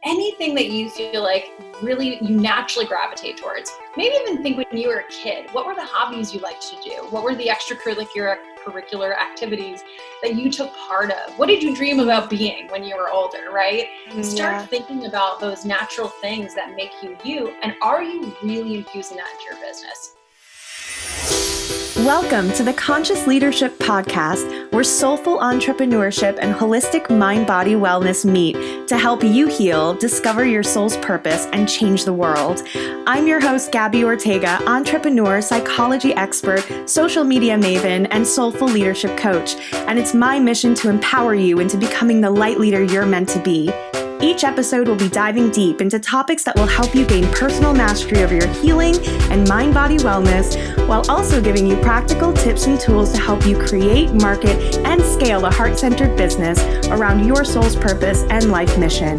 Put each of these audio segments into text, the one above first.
anything that you feel like really you naturally gravitate towards. Maybe even think when you were a kid, what were the hobbies you liked to do? What were the extracurricular activities that you took part of? What did you dream about being when you were older, right? Start thinking about those natural things that make you you, and are you really infusing that into your business? Welcome to the Conscious Leadership Podcast, where soulful entrepreneurship and holistic mind-body wellness meet to help you heal, discover your soul's purpose, and change the world. I'm your host, Gabby Ortega, entrepreneur, psychology expert, social media maven, and soulful leadership coach. And it's my mission to empower you into becoming the light leader you're meant to be. Each episode will be diving deep into topics that will help you gain personal mastery over your healing and mind-body wellness, while also giving you practical tips and tools to help you create, market, and scale a heart-centered business around your soul's purpose and life mission.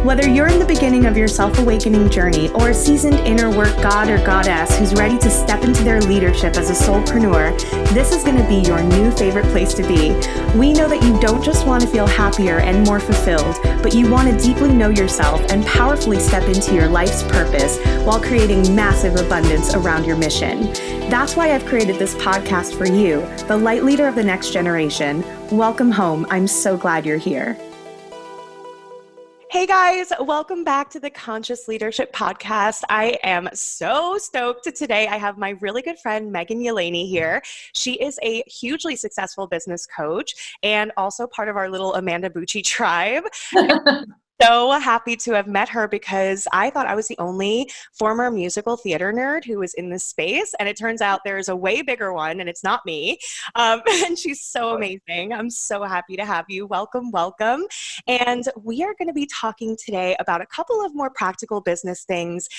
Whether you're in the beginning of your self-awakening journey or a seasoned inner work god or goddess who's ready to step into their leadership as a soulpreneur, this is going to be your new favorite place to be. We know that you don't just want to feel happier and more fulfilled, but you want to deeply know yourself and powerfully step into your life's purpose while creating massive abundance around your mission. That's why I've created this podcast for you, the light leader of the next generation. Welcome home. I'm so glad you're here. Hey guys, welcome back to the Conscious Leadership Podcast. I am so stoked today. I have my really good friend, Megan Yelaney here. She is a hugely successful business coach and also part of our little Amanda Bucci tribe. So happy to have met her because I thought I was the only former musical theater nerd who was in this space. And it turns out there's a way bigger one and it's not me. And she's so amazing. I'm so happy to have you. Welcome, welcome. And we are going to be talking today about a couple of more practical business things,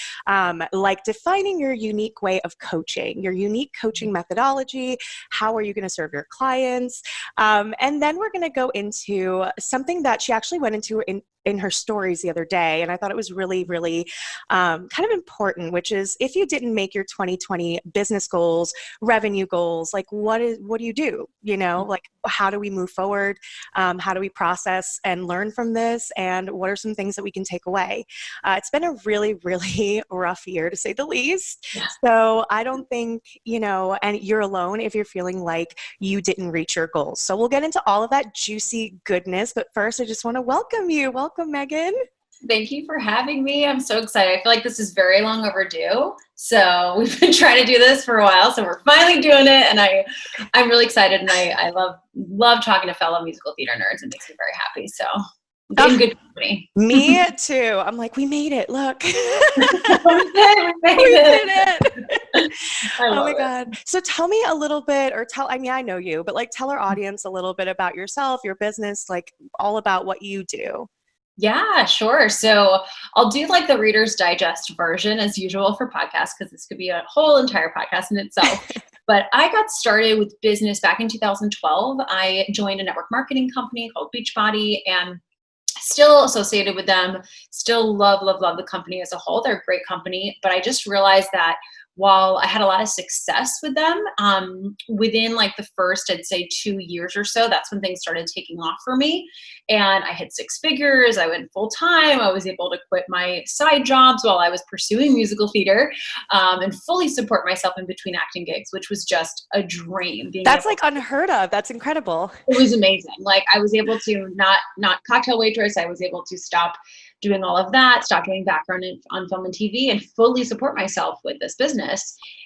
like defining your unique way of coaching, your unique coaching methodology. How are you going to serve your clients? And then we're going to go into something that she actually went into in her stories the other day. And I thought it was really, really kind of important, which is if you didn't make your 2020 business goals, revenue goals, like what do you do? You know, like how do we move forward? How do we process and learn from this? And what are some things that we can take away? It's been a really, really rough year to say the least. Yeah. So I don't think, and you're alone if you're feeling like you didn't reach your goals. So we'll get into all of that juicy goodness. But first, I just want to welcome you. Welcome, Megan. Thank you for having me. I'm so excited. I feel like this is very long overdue. So we've been trying to do this for a while. So we're finally doing it. And I'm really excited. And I love talking to fellow musical theater nerds. It makes me very happy. So I'm in good company. Me too. I'm like, we made it. Look. we did it. Oh my God. So tell me a little bit, I know you, but tell our audience a little bit about yourself, your business, all about what you do. Yeah, sure. So I'll do the Reader's Digest version as usual for podcasts, because this could be a whole entire podcast in itself. But I got started with business back in 2012. I joined a network marketing company called Beachbody, and still associated with them, still love the company as a whole. They're a great company. But I just realized that while I had a lot of success with them, within the first, I'd say 2 years or so, that's when things started taking off for me. And I hit 6 figures. I went full time. I was able to quit my side jobs while I was pursuing musical theater, and fully support myself in between acting gigs, which was just a dream. That's unheard of. That's incredible. It was amazing. I was able to not cocktail waitress. I was able to stop doing all of that, stop doing background on film and TV, and fully support myself with this business.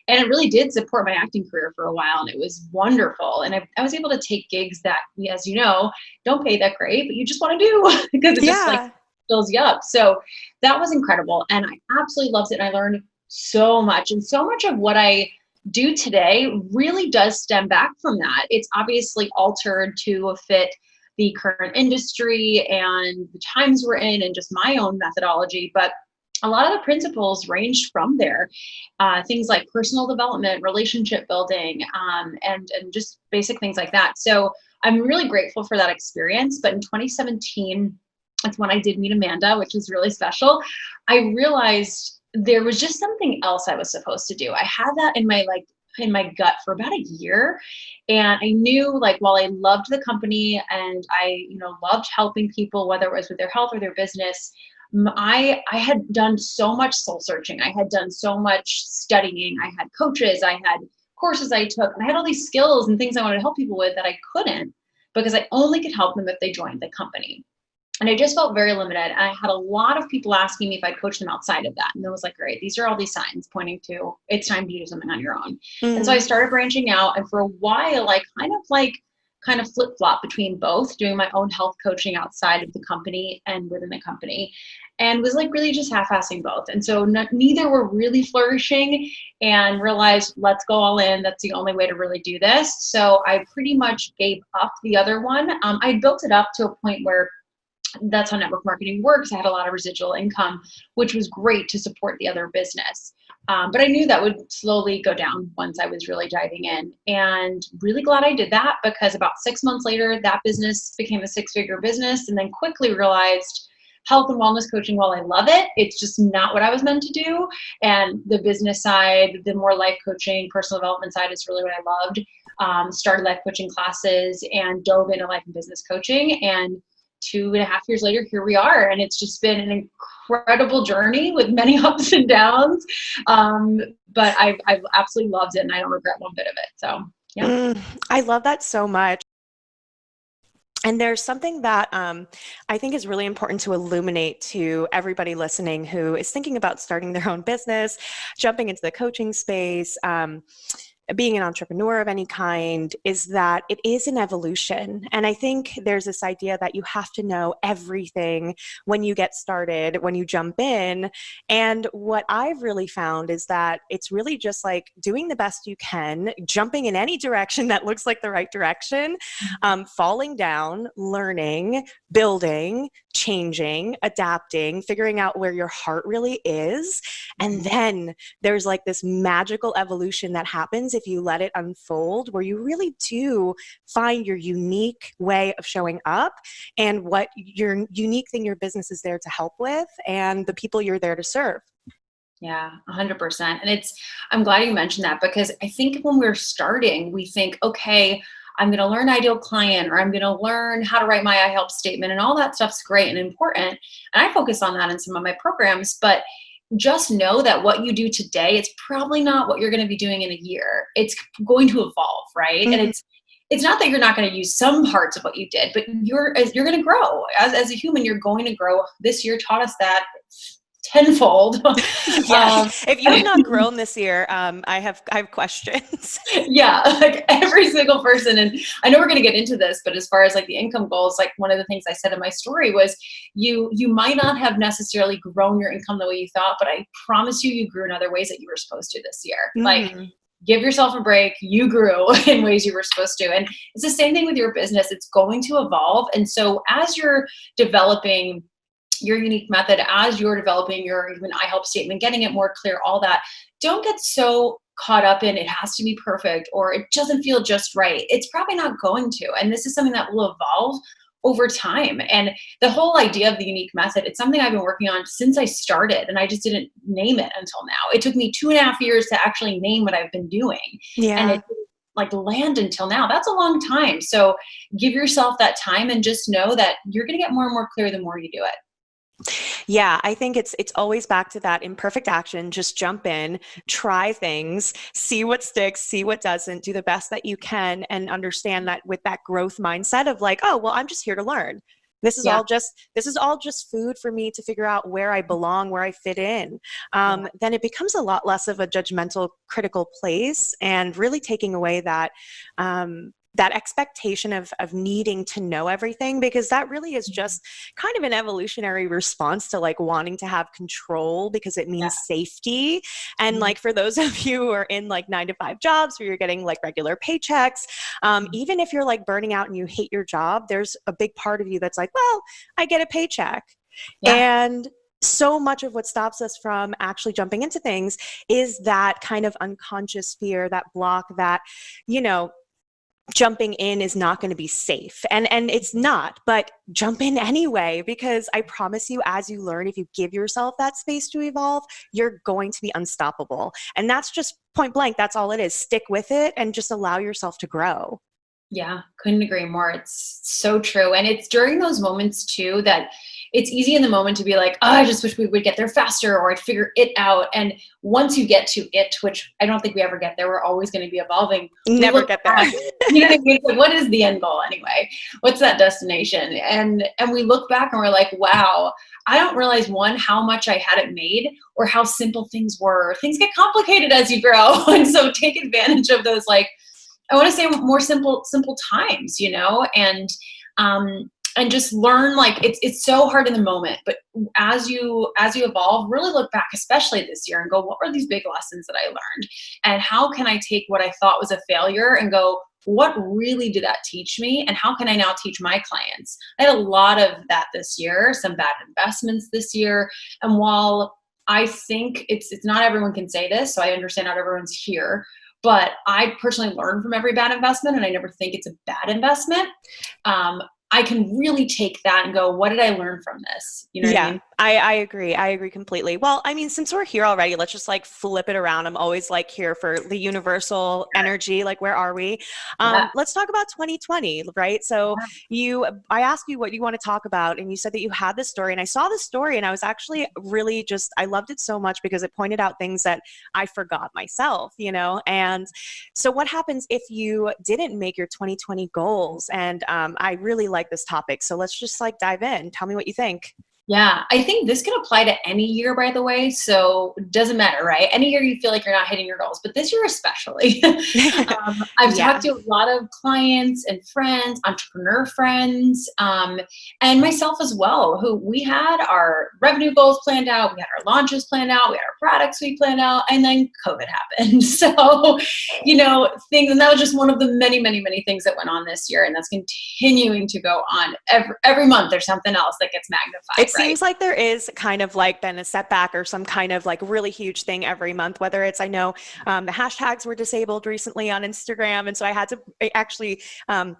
And it really did support my acting career for a while, and it was wonderful. And I was able to take gigs that, as you know, don't pay that great, but you just want to do because it just fills you up. So that was incredible. And I absolutely loved it. And I learned so much. And so much of what I do today really does stem back from that. It's obviously altered to fit the current industry and the times we're in and just my own methodology. But a lot of the principles ranged from there. Things like personal development, relationship building, and just basic things like that. So I'm really grateful for that experience. But in 2017, that's when I did meet Amanda, which was really special. I realized there was just something else I was supposed to do. I had that in my in my gut for about a year. And I knew, like, while I loved the company and I, loved helping people, whether it was with their health or their business, I had done so much soul searching. I had done so much studying. I had coaches, I had courses I took, and I had all these skills and things I wanted to help people with that I couldn't, because I only could help them if they joined the company. And I just felt very limited. And I had a lot of people asking me if I'd coach them outside of that. And I was like, great, these are all these signs pointing to it's time to do something on your own. And so I started branching out. And for a while, I kind of flip-flop between both, doing my own health coaching outside of the company and within the company, and was like really just half-assing both. And so neither were really flourishing, and realized, let's go all in. That's the only way to really do this. So I pretty much gave up the other one. I built it up to a point where that's how network marketing works. I had a lot of residual income, which was great to support the other business. But I knew that would slowly go down once I was really diving in, and really glad I did that, because about 6 months later, that business became a 6-figure business, and then quickly realized health and wellness coaching, while I love it, it's just not what I was meant to do. And the business side, the more life coaching, personal development side is really what I loved. Started life coaching classes and dove into life and business coaching. And 2.5 years later, here we are. And it's just been an incredible journey with many ups and downs. But I've absolutely loved it, and I don't regret one bit of it. So, yeah. I love that so much. And there's something that I think is really important to illuminate to everybody listening who is thinking about starting their own business, jumping into the coaching space, being an entrepreneur of any kind, is that it is an evolution. And I think there's this idea that you have to know everything when you get started, when you jump in. And what I've really found is that it's really just like doing the best you can, jumping in any direction that looks like the right direction, falling down, learning, building, changing, adapting, figuring out where your heart really is. And then there's like this magical evolution that happens if you let it unfold, where you really do find your unique way of showing up and what your unique thing your business is there to help with and the people you're there to serve. Yeah, 100%. And I'm glad you mentioned that, because I think when we're starting, we think, okay, I'm going to learn ideal client, or I'm going to learn how to write my I help statement, and all that stuff's great and important. And I focus on that in some of my programs, but just know that what you do today, it's probably not what you're going to be doing in a year. It's going to evolve, right? Mm-hmm. And it's not that you're not going to use some parts of what you did, but you're going to grow as a human. You're going to grow. This year taught us that tenfold. Yes. If you have not grown this year, I have questions. Yeah, like every single person. And I know we're going to get into this, but as far as like the income goals, like one of the things I said in my story was you might not have necessarily grown your income the way you thought, but I promise you grew in other ways that you were supposed to this year. Like, give yourself a break. You grew in ways you were supposed to. And it's the same thing with your business. It's going to evolve. And so as you're developing your unique method, as you're developing your even I help statement, getting it more clear, all that, don't get so caught up in it has to be perfect or it doesn't feel just right. It's probably not going to. And this is something that will evolve over time. And the whole idea of the unique method, it's something I've been working on since I started, and I just didn't name it until now. It took me 2.5 years to actually name what I've been doing. Yeah. And it didn't like land until now. That's a long time. So give yourself that time and just know that you're going to get more and more clear the more you do it. Yeah, I think it's always back to that imperfect action. Just jump in, try things, see what sticks, see what doesn't, do the best that you can, and understand that with that growth mindset of like, oh, well, I'm just here to learn. This is all just food for me to figure out where I belong, where I fit in. Then it becomes a lot less of a judgmental, critical place, and really taking away that that expectation of needing to know everything, because that really is just kind of an evolutionary response to like wanting to have control because it means safety. And like for those of you who are in like 9-to-5 jobs where you're getting like regular paychecks, even if you're like burning out and you hate your job, there's a big part of you that's like, well, I get a paycheck. And so much of what stops us from actually jumping into things is that kind of unconscious fear, that block, that, you know, jumping in is not going to be safe. And it's not, but jump in anyway, because I promise you, as you learn, if you give yourself that space to evolve, you're going to be unstoppable. And that's just point blank, that's all it is. Stick with it and just allow yourself to grow. Yeah, couldn't agree more. It's so true. And it's during those moments too that it's easy in the moment to be like, oh, I just wish we would get there faster or I'd figure it out. And once you get to it, which I don't think we ever get there, we're always going to be evolving. Never get there. You know what I mean? Like, what is the end goal anyway? What's that destination? And we look back and we're like, wow, I don't realize one, how much I had it made or how simple things were. Things get complicated as you grow. And so take advantage of those, like, I want to say more simple times, and just learn, like, it's so hard in the moment, but as you evolve, really look back, especially this year, and go, what were these big lessons that I learned? And how can I take what I thought was a failure and go, what really did that teach me? And how can I now teach my clients? I had a lot of that this year, some bad investments this year. And while I think it's not everyone can say this, so I understand not everyone's here, but I personally learn from every bad investment, and I never think it's a bad investment. I can really take that and go, what did I learn from this? You know what I mean? I agree. I agree completely. Well, I mean, since we're here already, let's just like flip it around. I'm always like here for the universal energy. Like, where are we? Let's talk about 2020, right? So I asked you what you want to talk about, and you said that you had this story, and I saw this story, and I was actually really I loved it so much because it pointed out things that I forgot myself, and so what happens if you didn't make your 2020 goals? And I really like this topic. So let's just like dive in. Tell me what you think. Yeah, I think this can apply to any year, by the way. So it doesn't matter, right? Any year you feel like you're not hitting your goals, but this year especially. I've talked to a lot of clients and friends, entrepreneur friends, and myself as well, who we had our revenue goals planned out, we had our launches planned out, we had our product suite planned out, and then COVID happened. So, things, and that was just one of the many, many, many things that went on this year, and that's continuing to go on. Every month there's something else that gets magnified. It seems like there is kind of like been a setback or some kind of like really huge thing every month, whether it's, I know the hashtags were disabled recently on Instagram. And so I had to actually add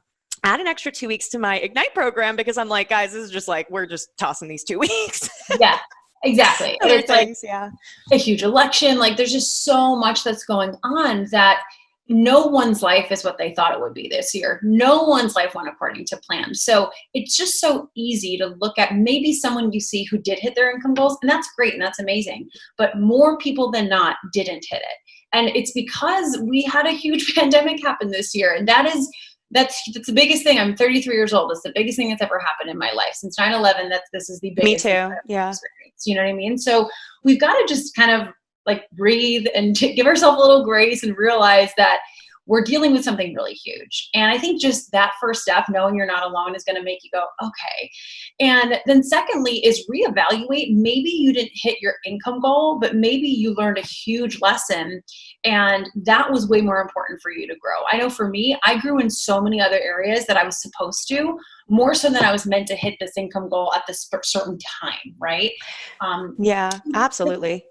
an extra 2 weeks to my Ignite program because I'm like, guys, this is just like, we're just tossing these 2 weeks. Yeah, exactly. Other it's things, like a huge election. Like, there's just so much that's going on that no one's life is what they thought it would be this year. No one's life went according to plan. So it's just so easy to look at maybe someone you see who did hit their income goals, and that's great and that's amazing. But more people than not didn't hit it. And it's because we had a huge pandemic happen this year. And that's the biggest thing. I'm 33 years old. It's the biggest thing that's ever happened in my life since 9/11. This is the biggest. Me too. Yeah. Experience. You know what I mean? So we've got to just kind of like breathe and give ourselves a little grace and realize that we're dealing with something really huge. And I think just that first step, knowing you're not alone, is going to make you go, okay. And then secondly is reevaluate. Maybe you didn't hit your income goal, but maybe you learned a huge lesson and that was way more important for you to grow. I know for me, I grew in so many other areas that I was supposed to, more so than I was meant to hit this income goal at this certain time, right? Yeah, absolutely.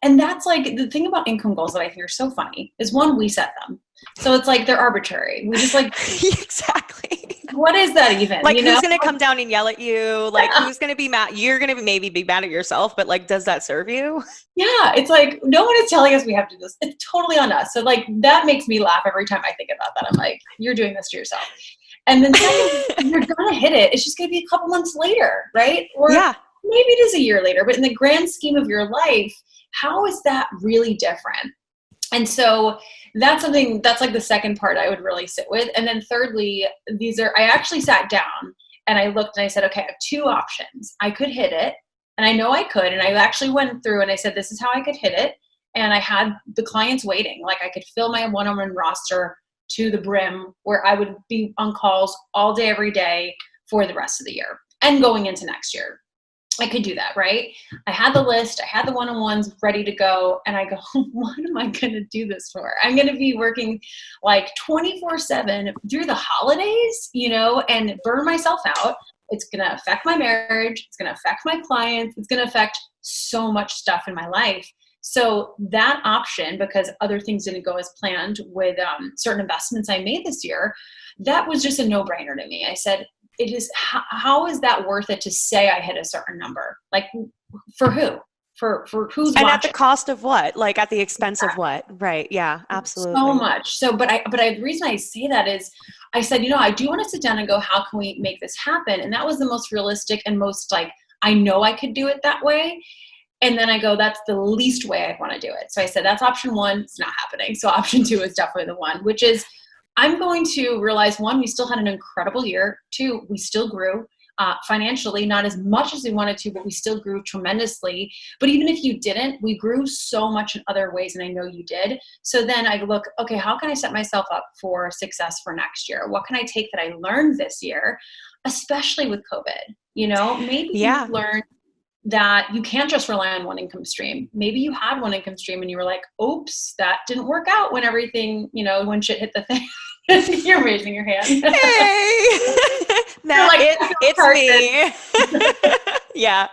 And that's like the thing about income goals that I think are so funny is, one, we set them. So it's like they're arbitrary. We just like, exactly. What is that even? Like, who's going to come down and yell at you? Like, who's going to be mad? You're going to maybe be mad at yourself, but like, does that serve you? Yeah. It's like, no one is telling us we have to do this. It's totally on us. So like, that makes me laugh every time I think about that. I'm like, you're doing this to yourself. And then second, you're going to hit it. It's just going to be a couple months later, right? Or maybe it is a year later, but in the grand scheme of your life, how is that really different? And so that's something that's like the second part I would really sit with. And then thirdly, I actually sat down and I looked and I said, okay, I have two options. I could hit it, and I know I could. And I actually went through and I said, this is how I could hit it. And I had the clients waiting. Like, I could fill my one-on-one roster to the brim where I would be on calls all day, every day for the rest of the year and going into next year. I could do that, right? I had the list, I had the one-on-ones ready to go, and I go, what am I going to do this for? I'm going to be working like 24/7 through the holidays, and burn myself out. It's going to affect my marriage. It's going to affect my clients. It's going to affect so much stuff in my life. So that option, because other things didn't go as planned with certain investments I made this year, that was just a no-brainer to me. I said, how is that worth it to say I hit a certain number? Like, for who? for who's And at the watching. cost of what? Like at the expense of what? Right. Yeah, So absolutely. much. So, the reason I say that is I said, I do want to sit down and go, how can we make this happen? And that was the most realistic and most like, I know I could do it that way. And then I go, that's the least way I want to do it. So I said, that's option one. It's not happening. So option two is definitely the one, which is I'm going to realize, one, we still had an incredible year. Two, we still grew financially, not as much as we wanted to, but we still grew tremendously. But even if you didn't, we grew so much in other ways. And I know you did. So then I look, okay, how can I set myself up for success for next year? What can I take that I learned this year, especially with COVID? Maybe Yeah. you've learned that you can't just rely on one income stream. Maybe you had one income stream and you were like, oops, that didn't work out when everything, when shit hit the fan. You're raising your hand. Hey, it's me. Yeah.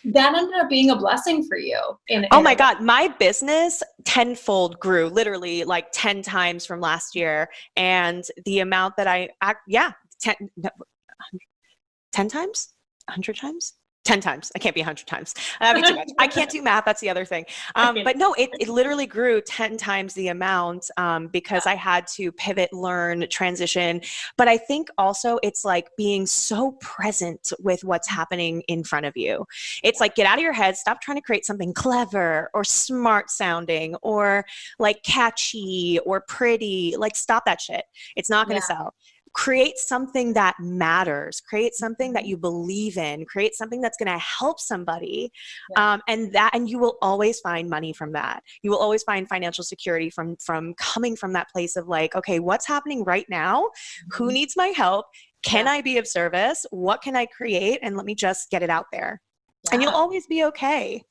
That ended up being a blessing for you. Oh my God, my business tenfold grew, literally like 10 times from last year. And the amount that 10 times, 100 times. 10 times. I can't be 100 times. That'd be too much. I can't do math. That's the other thing. But no, it literally grew 10 times the amount because I had to pivot, learn, transition. But I think also it's like being so present with what's happening in front of you. It's like, get out of your head, stop trying to create something clever or smart sounding or like catchy or pretty. Like, stop that shit. It's not going to sell. Create something that matters, create something that you believe in, create something that's going to help somebody. And you will always find money from that. You will always find financial security from coming from that place of like, okay, what's happening right now? Who needs my help? Can I be of service? What can I create? And let me just get it out there. And you'll always be okay.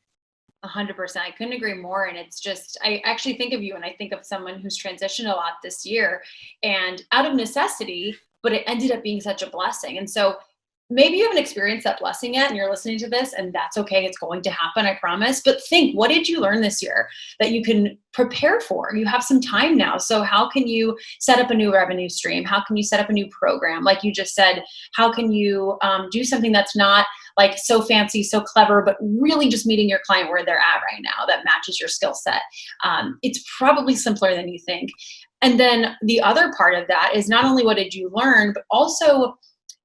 100%. I couldn't agree more. And it's just, I actually think of you and I think of someone who's transitioned a lot this year and out of necessity, but it ended up being such a blessing. And so maybe you haven't experienced that blessing yet and you're listening to this and that's okay. It's going to happen. I promise. But think, what did you learn this year that you can prepare for? You have some time now. So how can you set up a new revenue stream? How can you set up a new program? Like you just said, how can you do something that's not like so fancy, so clever, but really just meeting your client where they're at right now that matches your skill set? It's probably simpler than you think. And then the other part of that is not only what did you learn, but also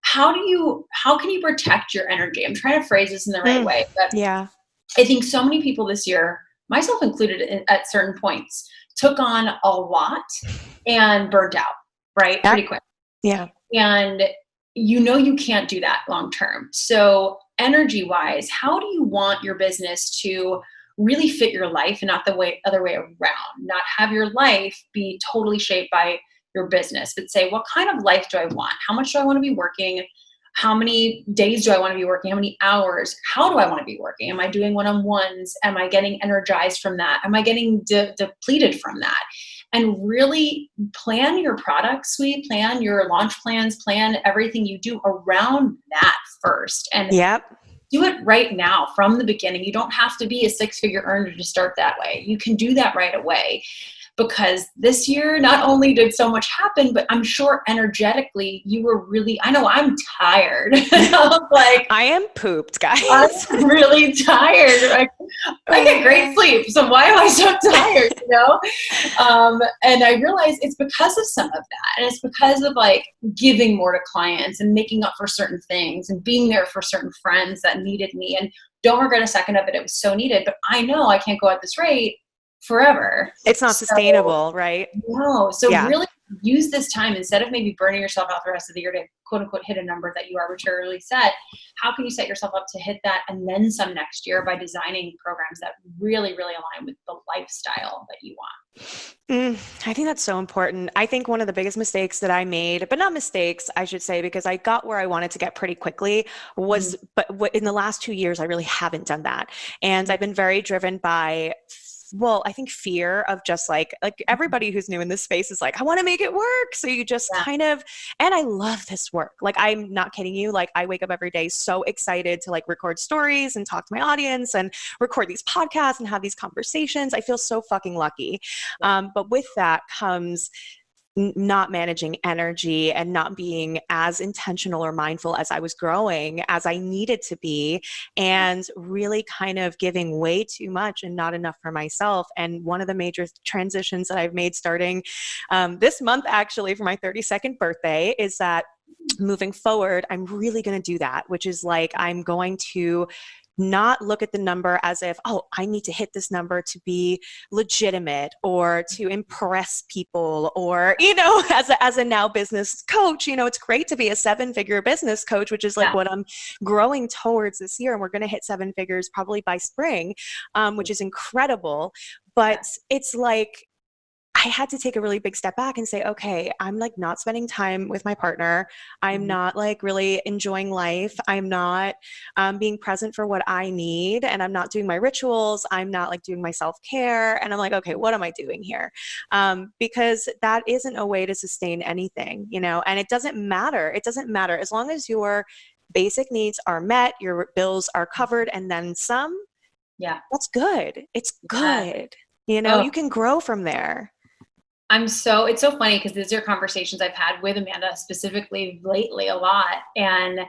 how can you protect your energy? I'm trying to phrase this in the right way, but I think so many people this year, myself included at certain points, took on a lot and burnt out, right? Pretty quick. Yeah. And you can't do that long term. So energy wise, how do you want your business to really fit your life and not the other way around? Not have your life be totally shaped by your business, but say, what kind of life do I want? How much do I want to be working? How many days do I want to be working? How many hours? How do I want to be working? Am I doing one-on-ones? Am I getting energized from that? Am I getting depleted from that? And really plan your product suite, plan your launch plans, plan everything you do around that first. And do it right now from the beginning. You don't have to be a six-figure earner to start that way. You can do that right away. Because this year, not only did so much happen, but I'm sure energetically you were really, I know I'm tired. Like, I am pooped, guys. I'm really tired. I get great sleep. So why am I so tired? And I realized it's because of some of that. And it's because of like giving more to clients and making up for certain things and being there for certain friends that needed me. And don't regret a second of it. It was so needed, but I know I can't go at this rate forever. It's not sustainable, right? No. So really use this time instead of maybe burning yourself out the rest of the year to quote unquote hit a number that you arbitrarily set. How can you set yourself up to hit that and then some next year by designing programs that really, really align with the lifestyle that you want? I think that's so important. I think one of the biggest mistakes that I made, but not mistakes, I should say, because I got where I wanted to get pretty quickly was, but in the last 2 years, I really haven't done that. And I've been very driven by I think fear of just like everybody who's new in this space is like, I want to make it work. So you just kind of, and I love this work. Like, I'm not kidding you. Like, I wake up every day so excited to like record stories and talk to my audience and record these podcasts and have these conversations. I feel so fucking lucky. But with that comes not managing energy and not being as intentional or mindful as I was growing as I needed to be, and really kind of giving way too much and not enough for myself. And one of the major transitions that I've made starting this month, actually, for my 32nd birthday, is that moving forward, I'm really going to do that, which is like, I'm going to not look at the number as if, oh, I need to hit this number to be legitimate or to impress people, or, as a now business coach, it's great to be a 7-figure business coach, which is like what I'm growing towards this year. And we're going to hit 7 figures probably by spring, which is incredible. But it's like, I had to take a really big step back and say, okay, I'm like not spending time with my partner. I'm not like really enjoying life. I'm not being present for what I need. And I'm not doing my rituals. I'm not like doing my self-care. And I'm like, okay, what am I doing here? Because that isn't a way to sustain anything, and it doesn't matter. It doesn't matter as long as your basic needs are met, your bills are covered, and then some. Yeah. That's good. It's good. You can grow from there. It's so funny because these are conversations I've had with Amanda specifically lately a lot. And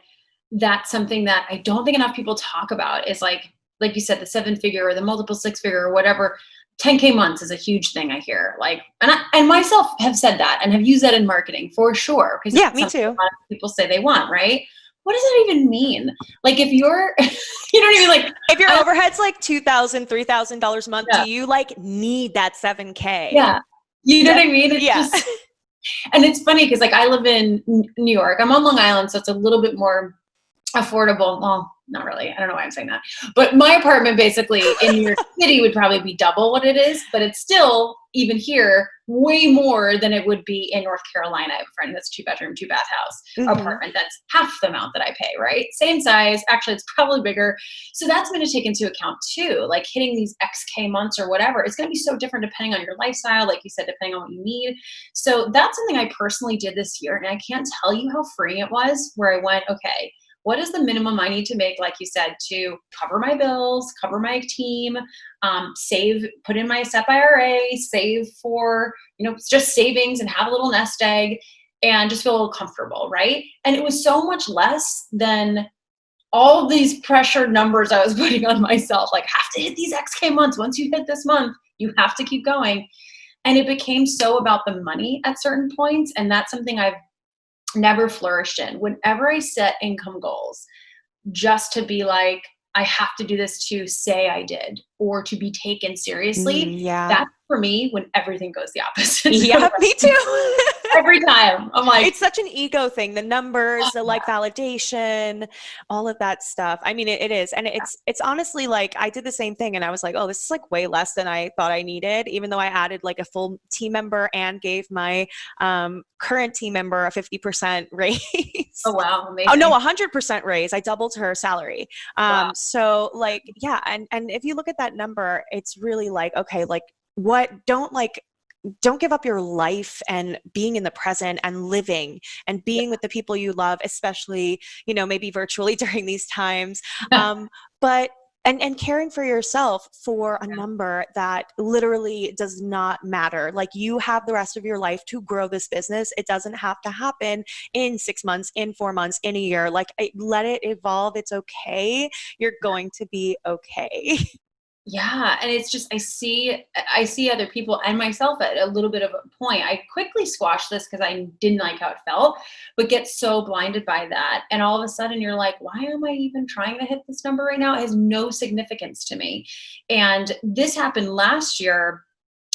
that's something that I don't think enough people talk about, is like you said, the 7-figure or the multiple 6-figure or whatever. 10K months is a huge thing I hear. Like, and myself have said that and have used that in marketing for sure. Because me too. A lot of people say they want, right? What does that even mean? Like, if you're, you don't even like, if your overhead's like $2,000, $3,000 a month, do you like need that 7K? Yeah. You know what I mean? It's just, and it's funny because like I live in New York. I'm on Long Island, so it's a little bit more affordable. Well, not really. I don't know why I'm saying that. But my apartment basically in New York City would probably be double what it is, but it's still, even here, way more than it would be in North Carolina. I have a friend that's 2-bedroom, 2-bath house apartment. That's half the amount that I pay, right? Same size. Actually, it's probably bigger. So that's going to take into account too, like hitting these XK months or whatever. It's going to be so different depending on your lifestyle, like you said, depending on what you need. So that's something I personally did this year. And I can't tell you how freeing it was, where I went, okay, what is the minimum I need to make, like you said, to cover my bills, cover my team, save, put in my SEP IRA, save for, just savings and have a little nest egg and just feel a little comfortable, right? And it was so much less than all of these pressured numbers I was putting on myself, like have to hit these XK months. Once you hit this month, you have to keep going. And it became so about the money at certain points. And that's something I've never flourished in. Whenever I set income goals, just to be like, I have to do this to say I did or to be taken seriously. That's for me when everything goes the opposite. Yeah, me too. Every time I'm like, it's such an ego thing, the numbers, the like validation, all of that stuff. I mean, it is. And it's honestly like, I did the same thing and I was like, oh, this is like way less than I thought I needed, even though I added like a full team member and gave my current team member a 50% raise. Oh, wow. Amazing. Oh no, 100% raise. I doubled her salary. Wow. So like, yeah. And if you look at that number, it's really like, okay, like don't give up your life and being in the present and living and being with the people you love, especially, maybe virtually during these times. But and caring for yourself for a number that literally does not matter. Like, you have the rest of your life to grow this business. It doesn't have to happen in 6 months, in 4 months, in a year. Like, let it evolve. It's okay. You're going to be okay. Yeah. And it's just, I see other people and myself at a little bit of a point. I quickly squashed this because I didn't like how it felt, but get so blinded by that. And all of a sudden you're like, why am I even trying to hit this number right now? It has no significance to me. And this happened last year.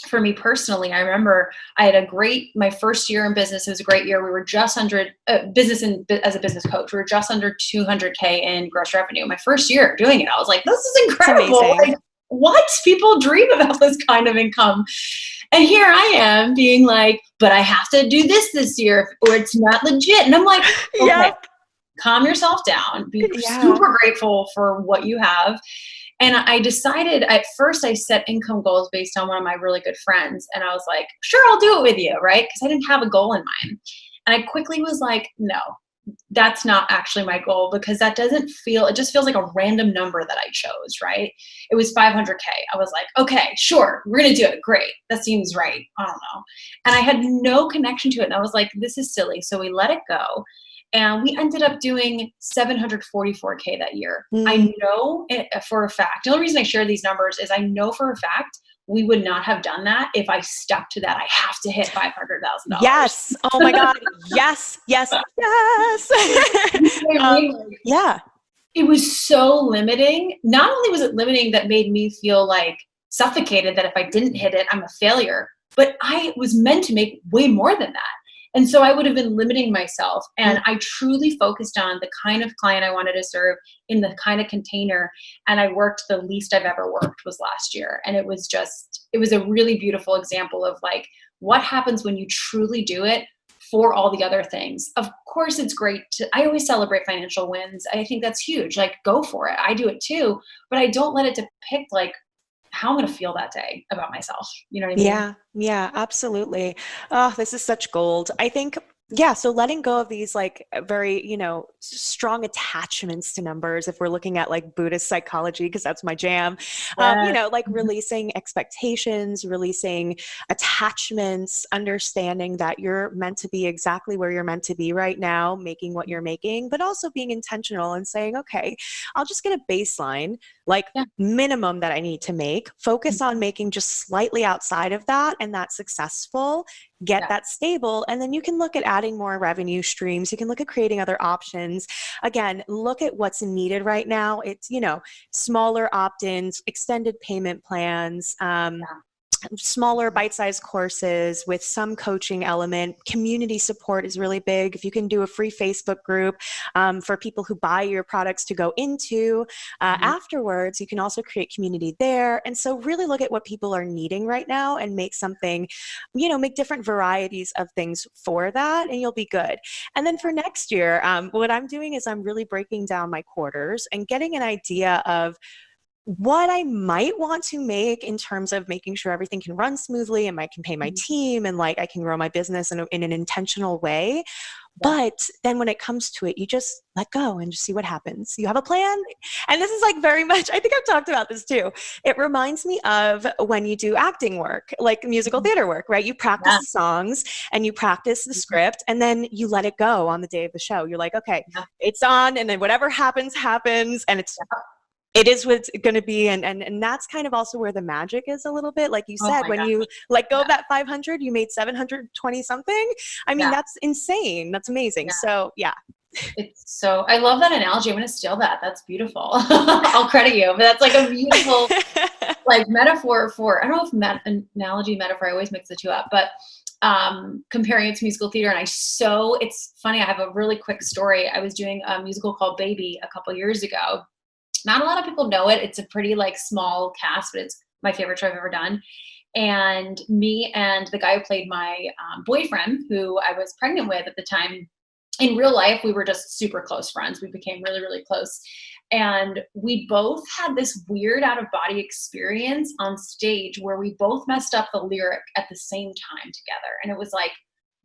For me personally, I remember I had my first year in business. It was a great year. We were just under as a business coach. We were just under 200K in gross revenue. My first year doing it, I was like, this is incredible. Like, what? People dream about this kind of income. And here I am being like, but I have to do this year or it's not legit. And I'm like, okay, calm yourself down. Be super grateful for what you have. And I decided, at first I set income goals based on one of my really good friends. And I was like, sure, I'll do it with you, right? Because I didn't have a goal in mind. And I quickly was like, no, that's not actually my goal, because that doesn't feel, it just feels like a random number that I chose, right? It was 500K. I was like, okay, sure, we're going to do it. Great. That seems right. I don't know. And I had no connection to it. And I was like, this is silly. So we let it go. And we ended up doing 744K that year. Mm. I know it for a fact. The only reason I share these numbers is I know for a fact we would not have done that if I stuck to that. I have to hit $500,000. Yes. Oh my God. Yes. Yes. Yes. Yeah. It was so limiting. Not only was it limiting that made me feel like suffocated, that if I didn't hit it, I'm a failure, but I was meant to make way more than that. And so I would have been limiting myself. And I truly focused on the kind of client I wanted to serve in the kind of container. And I worked the least I've ever worked was last year. And it was a really beautiful example of like what happens when you truly do it for all the other things. Of course, it's great I always celebrate financial wins. I think that's huge. Like, go for it. I do it too, but I don't let it depict like how I'm going to feel that day about myself. You know what I mean? Yeah, yeah, absolutely. Oh, this is such gold. I think, yeah, so letting go of these like very, strong attachments to numbers, if we're looking at like Buddhist psychology, because that's my jam, Yes. like releasing expectations, releasing attachments, understanding that you're meant to be exactly where you're meant to be right now, making what you're making, but also being intentional and saying, okay, I'll just get a baseline, like Yeah. minimum that I need to make, focus on making just slightly outside of that, and that's successful, get Yeah. that stable, and then you can look at adding more revenue streams. You can look at creating other options. Again, look at what's needed right now. It's, smaller opt-ins, extended payment plans, smaller bite-sized courses with some coaching element. Community support is really big. If you can do a free Facebook group for people who buy your products to go into afterwards, you can also create community there. And so really look at what people are needing right now and make something, make different varieties of things for that, and you'll be good. And then for next year, what I'm doing is I'm really breaking down my quarters and getting an idea of what I might want to make in terms of making sure everything can run smoothly and I can pay my team and like I can grow my business in an intentional way. Yeah. But then when it comes to it, you just let go and just see what happens. You have a plan. And this is like very much, I think I've talked about this too. It reminds me of when you do acting work, like musical theater work, right? You practice the songs and you practice the script, and then you let it go on the day of the show. You're like, okay, it's on, and then whatever happens, happens. And it is what it's going to be. And that's kind of also where the magic is a little bit. Like you Oh said, my when God. you let go of that 500, you made 720 something. I mean, that's insane. That's amazing. So yeah. I love that analogy. I'm going to steal that. That's beautiful. I'll credit you, but that's like a beautiful like metaphor for, I don't know if analogy, metaphor, I always mix the two up, but comparing it to musical theater. And it's funny. I have a really quick story. I was doing a musical called Baby a couple years ago. Not a lot of people know it. It's a pretty like small cast, but it's my favorite show I've ever done. And me and the guy who played my boyfriend, who I was pregnant with at the time, in real life, we were just super close friends. We became really, really close. And we both had this weird out of body experience on stage where we both messed up the lyric at the same time together. And it was like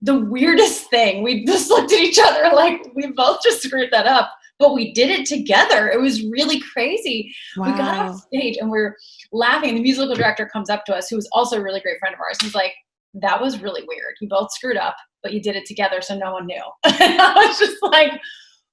the weirdest thing. We just looked at each other like we both just screwed that up, but we did it together. It was really crazy. Wow. We got off stage and we're laughing. And the musical director comes up to us, who was also a really great friend of ours. He's like, that was really weird. You both screwed up, but you did it together, so no one knew. And I was just like,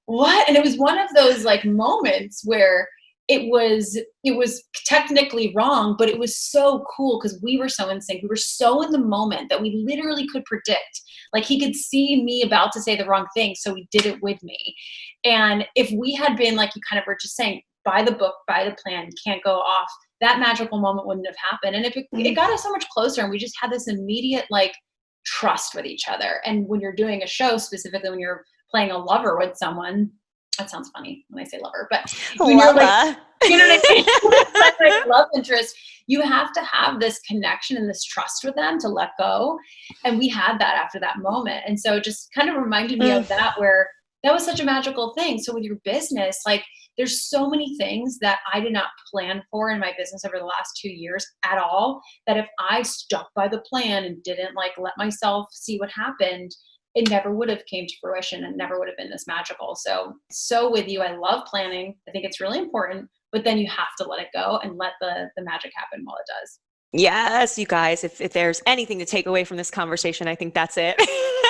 what? And it was one of those like moments where it was technically wrong, but it was so cool because we were so in sync. We were so in the moment that we literally could predict. Like, he could see me about to say the wrong thing, so he did it with me. And if we had been, like you kind of were just saying, by the book, by the plan, can't go off, that magical moment wouldn't have happened. And it got us so much closer, and we just had this immediate like trust with each other. And when you're doing a show, specifically when you're playing a lover with someone, that sounds funny when I say lover, but when you're like, you know what I mean? Like love interest, you have to have this connection and this trust with them to let go. And we had that after that moment. And so it just kind of reminded me of that, where that was such a magical thing. So with your business, like, there's so many things that I did not plan for in my business over the last 2 years at all, that if I stuck by the plan and didn't like let myself see what happened, it never would have came to fruition and never would have been this magical. So with you, I love planning. I think it's really important, but then you have to let it go and let the magic happen while it does. Yes, you guys, if there's anything to take away from this conversation, I think that's it.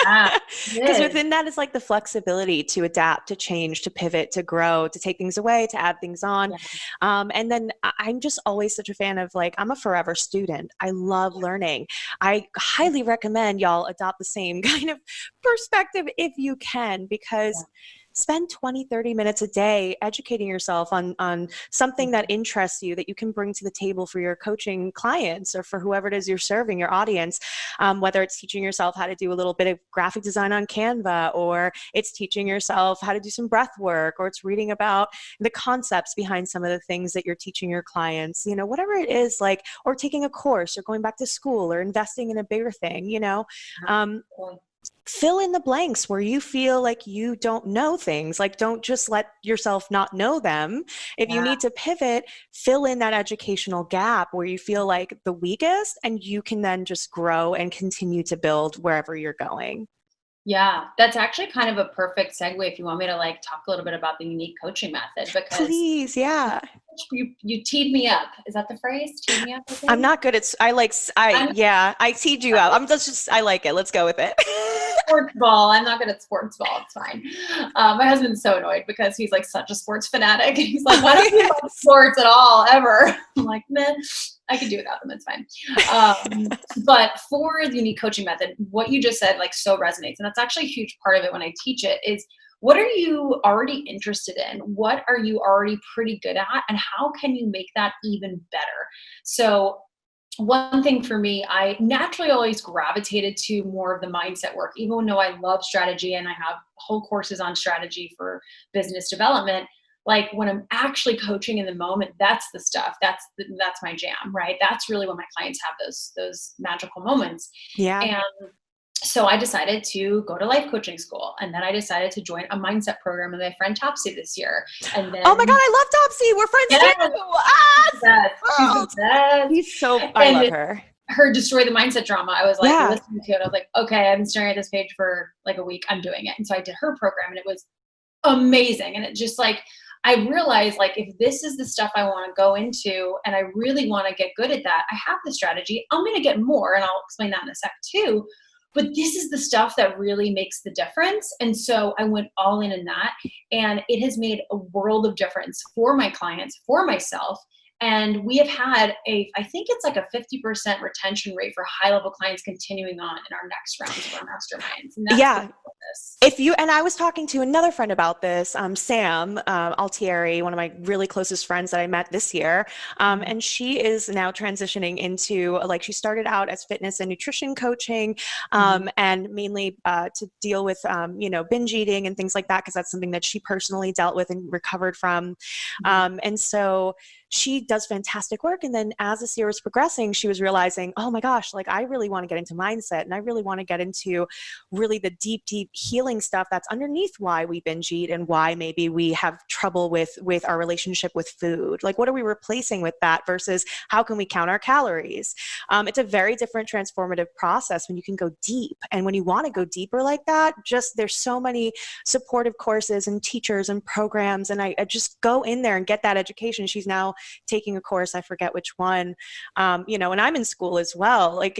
Ah, Because it is. within that is like the flexibility to adapt, to change, to pivot, to grow, to take things away, to add things on. Yeah. And then I'm just always such a fan of like, I'm a forever student. I love learning. I highly recommend y'all adopt the same kind of perspective if you can, because spend 20, 30 minutes a day educating yourself on something that interests you, that you can bring to the table for your coaching clients or for whoever it is you're serving, your audience. Whether it's teaching yourself how to do a little bit of graphic design on Canva, or it's teaching yourself how to do some breath work, or it's reading about the concepts behind some of the things that you're teaching your clients, whatever it is, like, or taking a course or going back to school or investing in a bigger thing, fill in the blanks where you feel like you don't know things. Like, don't just let yourself not know them. If you need to pivot, fill in that educational gap where you feel like the weakest, and you can then just grow and continue to build wherever you're going. Yeah, that's actually kind of a perfect segue if you want me to like talk a little bit about the unique coaching method, because Please, yeah. you teed me up. Is that the phrase? Teed me up, I think? I'm not good at, I teed you up. I like it. Let's go with it. Sports ball. I'm not good at sports ball. It's fine. My husband's so annoyed because he's like such a sports fanatic. He's like, why don't you like sports at all ever? I'm like, man, I can do without them. It's fine. But for the unique coaching method, what you just said like so resonates. And that's actually a huge part of it when I teach it is, what are you already interested in? What are you already pretty good at? And how can you make that even better? So one thing for me, I naturally always gravitated to more of the mindset work, even though I love strategy and I have whole courses on strategy for business development. Like when I'm actually coaching in the moment, that's the stuff. That's my jam, right? That's really when my clients have those magical moments. Yeah. And so I decided to go to life coaching school, and then I decided to join a mindset program with my friend Topsy this year. And then, oh my God, I love Topsy. We're friends too. She's the best. He's so, I love her. Her Destroy the Mindset drama. I was like listening to it. I was like, okay, I've been staring at this page for like a week. I'm doing it. And so I did her program, and it was amazing. And it just like, I realized like, if this is the stuff I want to go into and I really want to get good at that, I have the strategy. I'm going to get more. And I'll explain that in a sec too. But this is the stuff that really makes the difference. And so I went all in that, and it has made a world of difference for my clients, for myself. And we have had I think it's like a 50% retention rate for high-level clients continuing on in our next rounds of our masterminds. And that's and I was talking to another friend about this, Sam Altieri, one of my really closest friends that I met this year. And she is now transitioning into, like, she started out as fitness and nutrition coaching, and mainly to deal with, binge eating and things like that, because that's something that she personally dealt with and recovered from. And so she does fantastic work. And then as this year was progressing, she was realizing, oh my gosh, like I really want to get into mindset, and I really want to get into really the deep, deep healing stuff that's underneath why we binge eat and why maybe we have trouble with our relationship with food. Like, what are we replacing with that versus how can we count our calories? It's a very different transformative process when you can go deep. And when you want to go deeper like that, just there's so many supportive courses and teachers and programs. And I just go in there and get that education. She's now taking a course, I forget which one, and I'm in school as well. Like,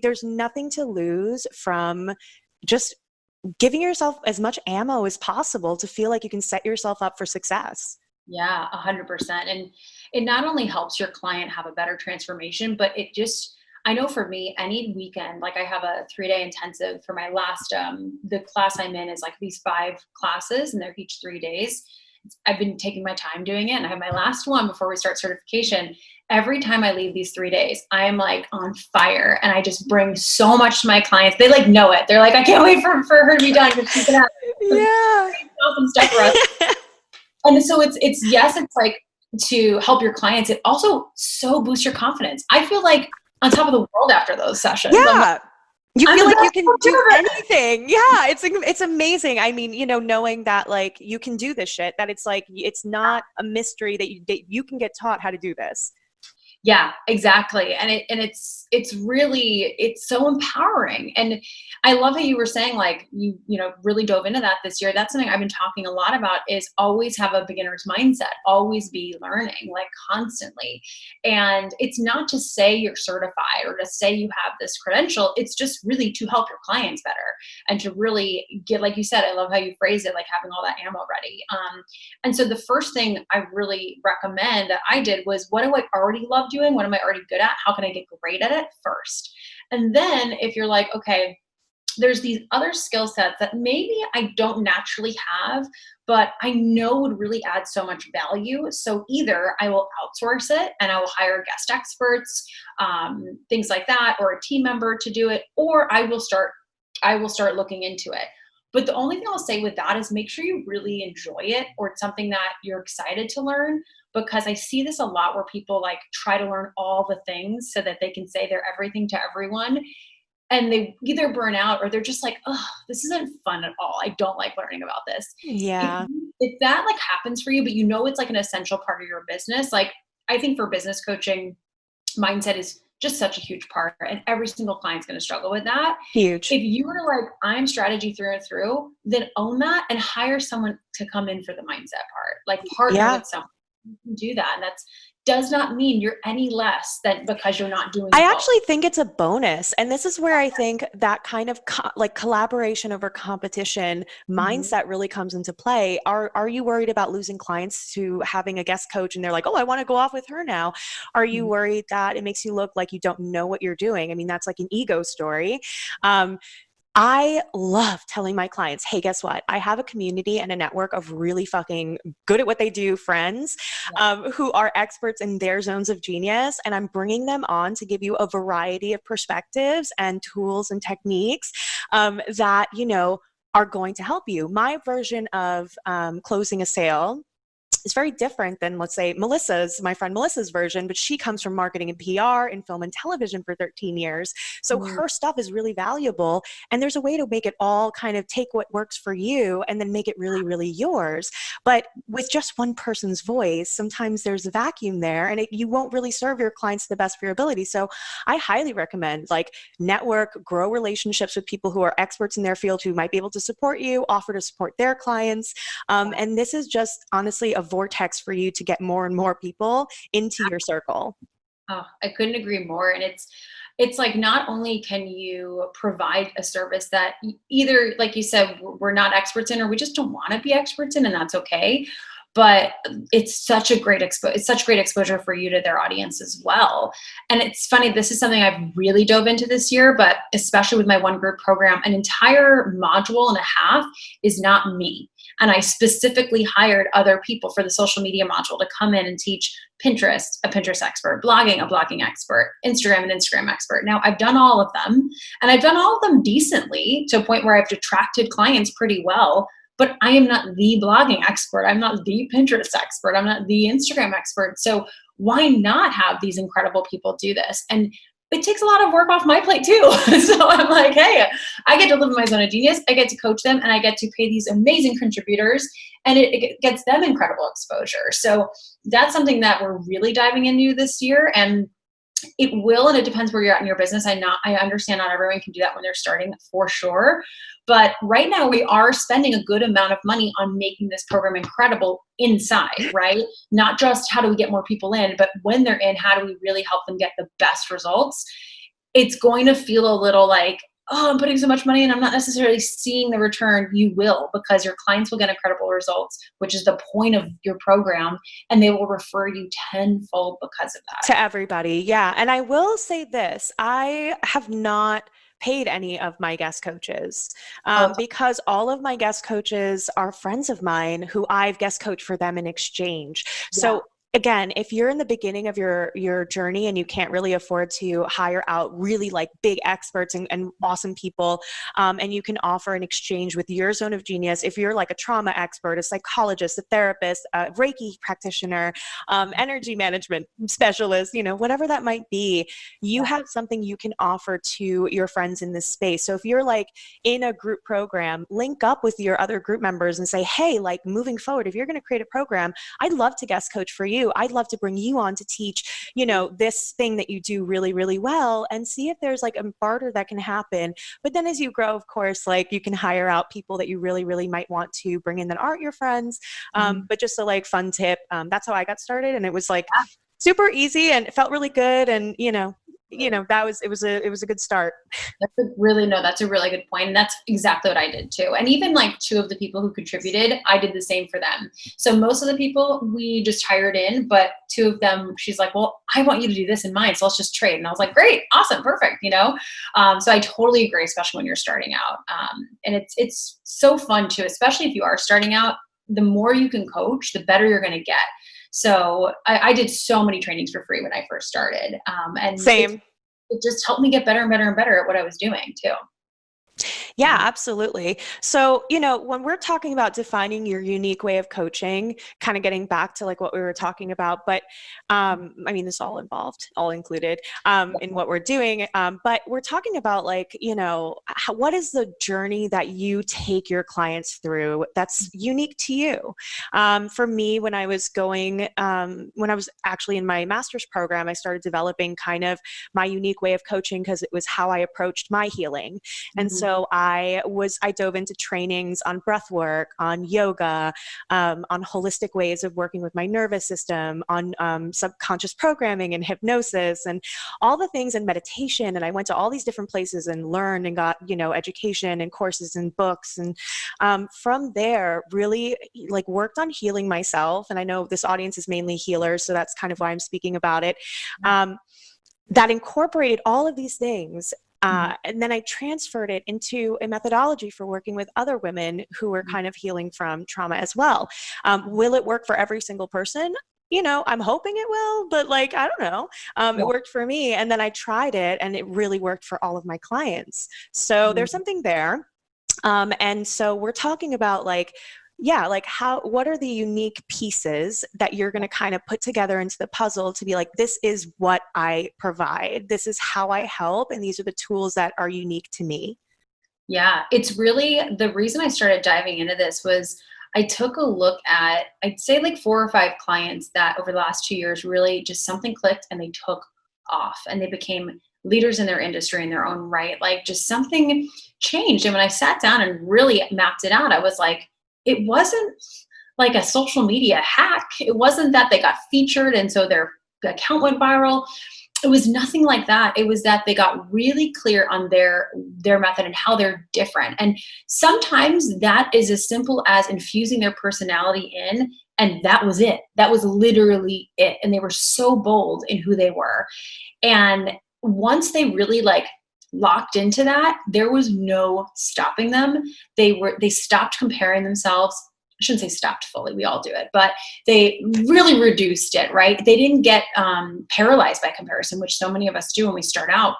there's nothing to lose from just giving yourself as much ammo as possible to feel like you can set yourself up for success. Yeah, 100%. And it not only helps your client have a better transformation, but it just, I know for me, any weekend, like I have a 3-day intensive for my last, the class I'm in is like these 5 classes, and they're each 3 days. I've been taking my time doing it, and I have my last one before we start certification. Every time I leave these 3 days, I am like on fire, and I just bring so much to my clients. They like know it. They're like, I can't wait for her to be done, because she's gonna have awesome stuff for us. And so it's yes, it's like to help your clients. It also so boosts your confidence. I feel like on top of the world after those sessions. Yeah. You feel like you can do anything. Yeah, it's amazing. I mean, knowing that like you can do this shit, that it's like, it's not a mystery that you can get taught how to do this. Yeah, exactly. And it's really, it's so empowering. And I love how you were saying, like, you really dove into that this year. That's something I've been talking a lot about, is always have a beginner's mindset, always be learning, like, constantly. And it's not to say you're certified or to say you have this credential. It's just really to help your clients better and to really get, like you said, I love how you phrase it, like having all that ammo ready. And so the first thing I really recommend that I did was, what do I already love doing? What am I already good at? How can I get great at it first? And then if you're like, okay, there's these other skill sets that maybe I don't naturally have, but I know would really add so much value. So either I will outsource it and I will hire guest experts, things like that, or a team member to do it, or I will start looking into it. But the only thing I'll say with that is make sure you really enjoy it, or it's something that you're excited to learn, because I see this a lot where people like try to learn all the things so that they can say they're everything to everyone. And they either burn out or they're just like, oh, this isn't fun at all. I don't like learning about this. If, Yeah. if that like happens for you, but you know it's like an essential part of your business, like I think for business coaching, mindset is just such a huge part, and every single client's going to struggle with that. Huge. If you were like, I'm strategy through and through, then own that and hire someone to come in for the mindset part. Like partner Yeah. with someone who can do that. And that's does not mean you're any less than because you're not doing I both. actually think it's a bonus. And this is where I think that kind of like collaboration over competition Mhm. mindset really comes into play. Are you worried about losing clients to having a guest coach and they're like, "Oh, I want to go off with her now." Are you Mhm. worried that it makes you look like you don't know what you're doing? I mean, that's like an ego story. Um, I love telling my clients, hey, guess what? I have a community and a network of really fucking good at what they do friends, Yeah. who are experts in their zones of genius. And I'm bringing them on to give you a variety of perspectives and tools and techniques that, are going to help you. My version of closing a sale is very different than, let's say, my friend Melissa's version, but she comes from marketing and PR and film and television for 13 years. So Mhm. her stuff is really valuable. And there's a way to make it all kind of take what works for you and then make it really, really yours. But with just one person's voice, sometimes there's a vacuum there and you won't really serve your clients to the best of your ability. So I highly recommend like network, grow relationships with people who are experts in their field who might be able to support you, offer to support their clients. And this is just honestly a vortex for you to get more and more people into your circle. Oh, I couldn't agree more. And it's like not only can you provide a service that either, like you said, we're not experts in, or we just don't want to be experts in, and that's okay. But it's such great exposure for you to their audience as well. And it's funny, this is something I've really dove into this year, but especially with my one group program, an entire module and a half is not me. And I specifically hired other people for the social media module to come in and teach Pinterest, a Pinterest expert, blogging, a blogging expert, Instagram, an Instagram expert. Now I've done all of them, and I've done all of them decently to a point where I've attracted clients pretty well, but I am not the blogging expert. I'm not the Pinterest expert. I'm not the Instagram expert. So why not have these incredible people do this? And it takes a lot of work off my plate too. So I'm like, hey, I get to live in my zone of genius. I get to coach them, and I get to pay these amazing contributors, and it gets them incredible exposure. So that's something that we're really diving into this year. And it will, and it depends where you're at in your business. I understand not everyone can do that when they're starting, for sure. But right now we are spending a good amount of money on making this program incredible inside, right? Not just how do we get more people in, but when they're in, how do we really help them get the best results? It's going to feel a little like, oh, I'm putting so much money and I'm not necessarily seeing the return. You will, because your clients will get incredible results, which is the point of your program, and they will refer you tenfold because of that. To everybody. Yeah. And I will say this, I have not paid any of my guest coaches Oh, because all of my guest coaches are friends of mine who I've guest coached for them in exchange. yeah. So again, if you're in the beginning of your journey and you can't really afford to hire out really like big experts and awesome people, and you can offer an exchange with your zone of genius, if you're like a trauma expert, a psychologist, a therapist, a Reiki practitioner, energy management specialist, whatever that might be, you Yeah. have something you can offer to your friends in this space. So if you're like in a group program, link up with your other group members and say, hey, like moving forward, if you're going to create a program, I'd love to guest coach for you. you. I'd love to bring you on to teach, this thing that you do really, really well, and see if there's like a barter that can happen. But then as you grow, of course, like you can hire out people that you really, really might want to bring in that aren't your friends. But just a like fun tip. That's how I got started. And it was like super easy and it felt really good. And, it was a good start. That's a really good point. And that's exactly what I did too. And even like two of the people who contributed, I did the same for them. So most of the people we just hired in, but two of them, she's like, well, I want you to do this in mine. So let's just trade. And I was like, great, awesome, perfect. So I totally agree, especially when you're starting out. And it's so fun too, especially if you are starting out. The more you can coach, the better you're going to get. So I did so many trainings for free when I first started. And same. It just helped me get better and better and better at what I was doing too. Yeah, absolutely. So, when we're talking about defining your unique way of coaching, kind of getting back to like what we were talking about, but this is all involved, all included in what we're doing. But we're talking about like, what is the journey that you take your clients through that's unique to you? For me, when I was actually in my master's program, I started developing kind of my unique way of coaching because it was how I approached my healing. And so I dove into trainings on breath work, on yoga, on holistic ways of working with my nervous system, on subconscious programming and hypnosis and all the things, and meditation. And I went to all these different places and learned and got, education and courses and books. And from there, really like worked on healing myself. And I know this audience is mainly healers, so that's kind of why I'm speaking about it. That incorporated all of these things. And then I transferred it into a methodology for working with other women who were kind of healing from trauma as well. Will it work for every single person? I'm hoping it will, but like, I don't know. It worked for me. And then I tried it and it really worked for all of my clients. So there's something there. And so we're talking about like what are the unique pieces that you're going to kind of put together into the puzzle to be like, this is what I provide. This is how I help. And these are the tools that are unique to me. Yeah, it's really the reason I started diving into this was I took a look at, I'd say like 4 or 5 clients that over the last 2 years, really just something clicked and they took off and they became leaders in their industry in their own right. Like just something changed. And when I sat down and really mapped it out, I was like, it wasn't like a social media hack. It wasn't that they got featured and so their account went viral. It was nothing like that. It was that they got really clear on their method and how they're different. And sometimes that is as simple as infusing their personality in, and that was it. That was literally it. And they were so bold in who they were. And once they really like locked into that, there was no stopping them. They stopped comparing themselves. I shouldn't say stopped fully, we all do it, but they really reduced it, right? They didn't get paralyzed by comparison, which so many of us do when we start out.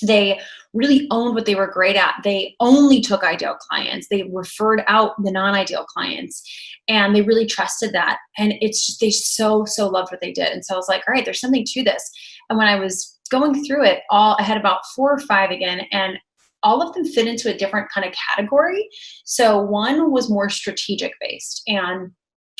They really owned what they were great at. They only took ideal clients. They referred out the non-ideal clients, and they really trusted that. And it's just, they so loved what they did. And so I was like, all right, there's something to this. And when I was going through it all, I had about 4 or 5 again, and all of them fit into a different kind of category. So one was more strategic based, and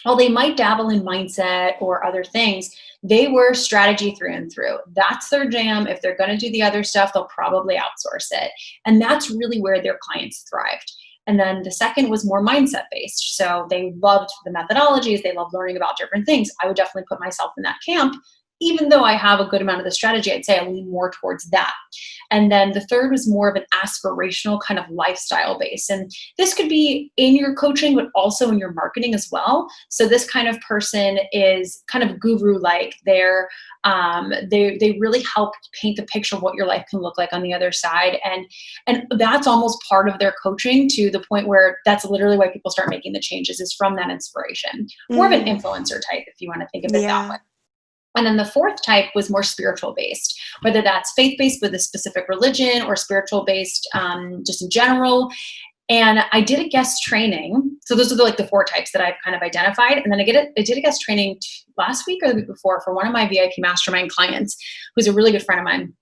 while they might dabble in mindset or other things, they were strategy through and through. That's their jam. If they're going to do the other stuff, they'll probably outsource it. And that's really where their clients thrived. And then the second was more mindset based. So they loved the methodologies. They loved learning about different things. I would definitely put myself in that camp. Even though I have a good amount of the strategy, I'd say I lean more towards that. And then the third was more of an aspirational kind of lifestyle base. And this could be in your coaching, but also in your marketing as well. So this kind of person is kind of guru-like. They really help paint the picture of what your life can look like on the other side. And that's almost part of their coaching, to the point where that's literally why people start making the changes, is from that inspiration. More of an influencer type, if you want to think of it that way. And then the fourth type was more spiritual based, whether that's faith based with a specific religion or spiritual based just in general. And I did a guest training. So those are the 4 types that I've kind of identified. And then I did a guest training last week or the week before for one of my VIP mastermind clients, who's a really good friend of mine.